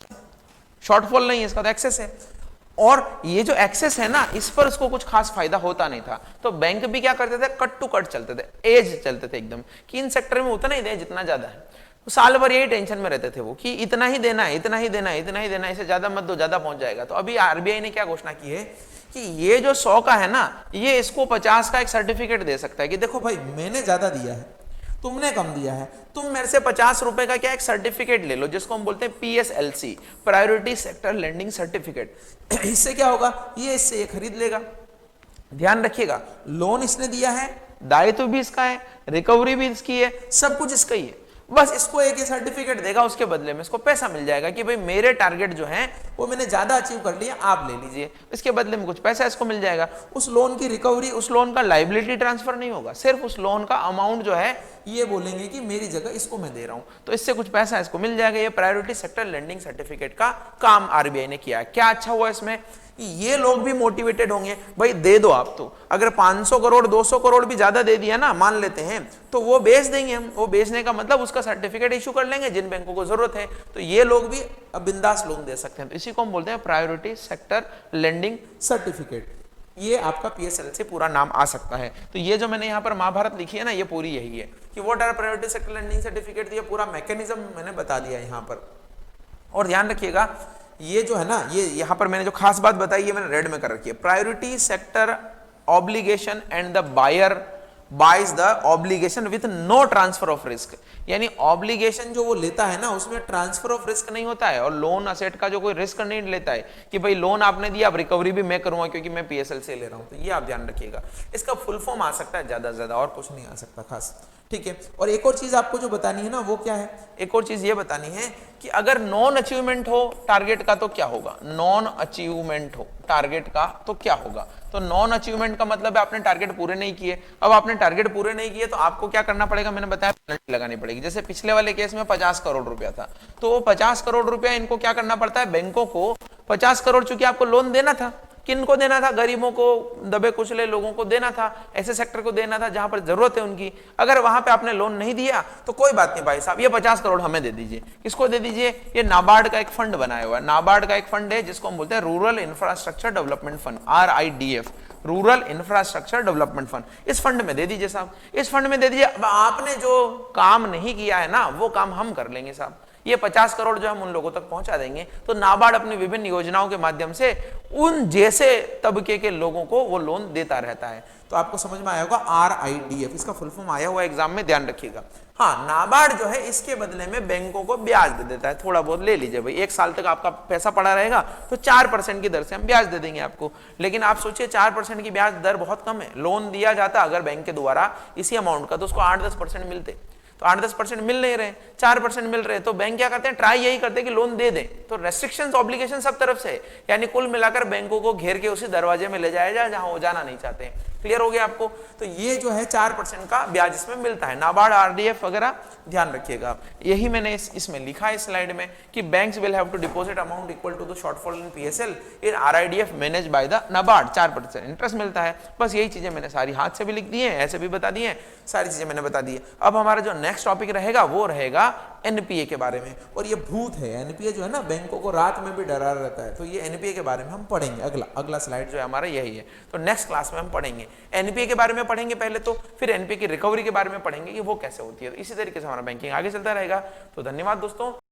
[SPEAKER 1] शॉर्टफॉल नहीं है, इसका तो एक्सेस है। और ये जो एक्सेस है ना, इस पर उसको कुछ खास फायदा होता नहीं था। तो बैंक भी क्या करते थे, कट टू कट चलते थे, एज चलते थे एकदम, कि इन सेक्टर में उतना ही दे जितना ज्यादा है। तो साल भर यही टेंशन में रहते थे वो कि इतना ही देना है, इतना ही देना है, इतना ही देना है, इसे ज्यादा मत दो, ज्यादा पहुंच जाएगा। तो अभी आरबीआई ने क्या घोषणा की है कि ये जो 100 का है ना, ये इसको 50 का एक सर्टिफिकेट दे सकता है कि देखो भाई
[SPEAKER 2] मैंने ज्यादा दिया है, तुमने कम दिया है,
[SPEAKER 1] तुम मेरे से 50 रुपए का क्या एक सर्टिफिकेट ले लो, जिसको हम बोलते हैं PSLC, priority sector lending certificate.
[SPEAKER 2] इससे क्या होगा, इससे ये खरीद लेगा।
[SPEAKER 1] ध्यान रखिएगा,
[SPEAKER 2] लोन इसने दिया है,
[SPEAKER 1] दायित्व भी इसका है, रिकवरी भी इसकी है, सब कुछ इसका ही है। बस इसको एक सर्टिफिकेट देगा, उसके बदले में इसको पैसा मिल जाएगा कि भाई मेरे टारगेट जो है वो मैंने ज्यादा अचीव कर लिया, आप ले लीजिए, इसके बदले में कुछ पैसा इसको मिल जाएगा। उस लोन की रिकवरी, उस लोन का लाइबिलिटी ट्रांसफर नहीं होगा, सिर्फ उस लोन का अमाउंट जो है ये बोलेंगे कि मेरी जगह इसको मैं दे रहा हूं, तो इससे कुछ पैसा इसको मिल जाएगा। ये प्रायोरिटी सेक्टर लेंडिंग सर्टिफिकेट का काम आरबीआई ने किया है। क्या अच्छा हुआ इसमें, ये लोग भी मोटिवेटेड होंगे, भाई दे दो आप, तो अगर 500 करोड़ 200 करोड़ भी ज्यादा दे दिया ना, मान लेते हैं, तो वो बेच देंगे हम, वो बेचने का मतलब उसका सर्टिफिकेट इशू कर लेंगे जिन बैंकों को जरूरत है, तो ये लोग भी बिंदास लोन दे सकते हैं। तो इसी को हम बोलते हैं प्रायोरिटी सेक्टर लेंडिंग सर्टिफिकेट। ये आपका PSL से पूरा नाम आ सकता है। तो ये जो मैंने यहाँ पर महाभारत लिखी है ना, ये पूरी यही है कि what are priority sector lending certificate, ये पूरा मैकेनिज्म मैंने बता दिया यहाँ पर। और ध्यान रखिएगा, ये जो है ना, ये यहाँ पर मैंने जो खास बात बताई है मैंने रेड में कर रखी है, priority sector obligation and the buyer buys the obligation with no transfer of risk, यानी ऑब्लिगेशन जो वो लेता है ना उसमें ट्रांसफर ऑफ रिस्क नहीं होता है, और लोन असेट का जो कोई रिस्क नहीं लेता है कि भाई लोन आपने दिया, अब रिकवरी भी मैं करूंगा क्योंकि मैं PSL से ले रहा हूं। तो ये आप ध्यान रखिएगा, इसका फुल फॉर्म आ सकता है ज्यादा से ज्यादा, और कुछ नहीं आ सकता खास, ठीक है। और एक और चीज आपको जो बतानी है ना, वो क्या है, एक और चीज ये बतानी है कि अगर नॉन अचीवमेंट हो टारगेट का तो क्या होगा, नॉन अचीवमेंट हो टारगेट का तो क्या होगा। तो नॉन अचीवमेंट का मतलब है आपने टारगेट पूरे नहीं किए। अब आपने टारगेट पूरे नहीं किए तो आपको क्या करना पड़ेगा, मैंने बताया पेनल्टी लगानी पड़ेगी। जैसे पिछले वाले केस में 50 करोड़ रुपया था, तो वो 50 करोड़ रुपया इनको क्या करना पड़ता है, बैंकों को 50 करोड़ चूंकि आपको लोन देना था, किनको देना था, गरीबों को, दबे कुचले लोगों को देना था, ऐसे सेक्टर को देना था जहां पर जरूरत है उनकी। अगर वहां पे आपने लोन नहीं दिया तो कोई बात नहीं भाई साहब, ये 50 करोड़ हमें दे दीजिए। किसको दे दीजिए, ये नाबार्ड का एक फंड बनाया हुआ है, नाबार्ड का एक फंड है जिसको हम बोलते हैं rural infrastructure development fund, RIDF, rural infrastructure development fund. इस फंड में दे दीजिए साहब, इस फंड में दे दीजिए। आपने जो काम नहीं किया है ना, वो काम हम कर लेंगे साहब, ये 50 करोड़ जो हम उन लोगों तक पहुंचा देंगे। तो नाबार्ड अपनी विभिन्न योजनाओं के माध्यम से उन जैसे तबके के लोगों को वो लोन देता रहता है। तो आपको समझ में आया होगा RIDF, इसका फुल फॉर्म आया हुआ एग्जाम में, ध्यान रखिएगा। हाँ, नाबार्ड जो है इसके बदले में बैंकों को ब्याज दे देता है, थोड़ा बहुत ले लीजिए भाई, 1 साल तक आपका पैसा पड़ा रहेगा तो 4% की दर से हम ब्याज दे देंगे आपको। लेकिन आप सोचिए 4% की ब्याज दर बहुत कम है। लोन दिया जाता अगर बैंक के द्वारा इसी अमाउंट का तो उसको 8-10% मिलते, तो 8-10% मिल नहीं रहे, 4% मिल रहे, तो बैंक क्या करते हैं, ट्राई यही करते हैं कि लोन दे दें। तो रेस्ट्रिक्शंस ऑब्लिगेशन सब तरफ से है, यानी कुल मिलाकर बैंकों को घेर के उसी दरवाजे में ले जाया जाए जहां वो जाना नहीं चाहते हैं। क्लियर हो गया आपको? तो ये जो है 4% का ब्याज इसमें मिलता है, नाबार्ड, आरडीएफ वगैरह ध्यान रखिएगा आप। यही मैंने इसमें लिखा है स्लाइड में कि banks will have to deposit amount equal to the shortfall in PSL in RIDF manage by the NABARD. 4% interest मिलता है। बस यही चीजें मैंने सारी हाथ से भी लिख दी है, ऐसे भी बता दी है, सारी चीजें मैंने बता दी है। अब हमारा जो नेक्स्ट टॉपिक रहेगा वो रहेगा एनपीए के बारे में, और ये भूत है एनपीए जो है ना, बैंकों को रात में भी डरा रहता है। तो ये एनपीए के बारे में हम पढ़ेंगे, अगला स्लाइड जो है हमारा यही है। तो नेक्स्ट क्लास में हम पढ़ेंगे एनपीए के बारे में, पढ़ेंगे पहले तो, फिर एनपीए की रिकवरी के बारे में पढ़ेंगे कि वो कैसे होती है। तो इसी तरीके से हमारा बैंकिंग आगे चलता रहेगा। तो धन्यवाद दोस्तों।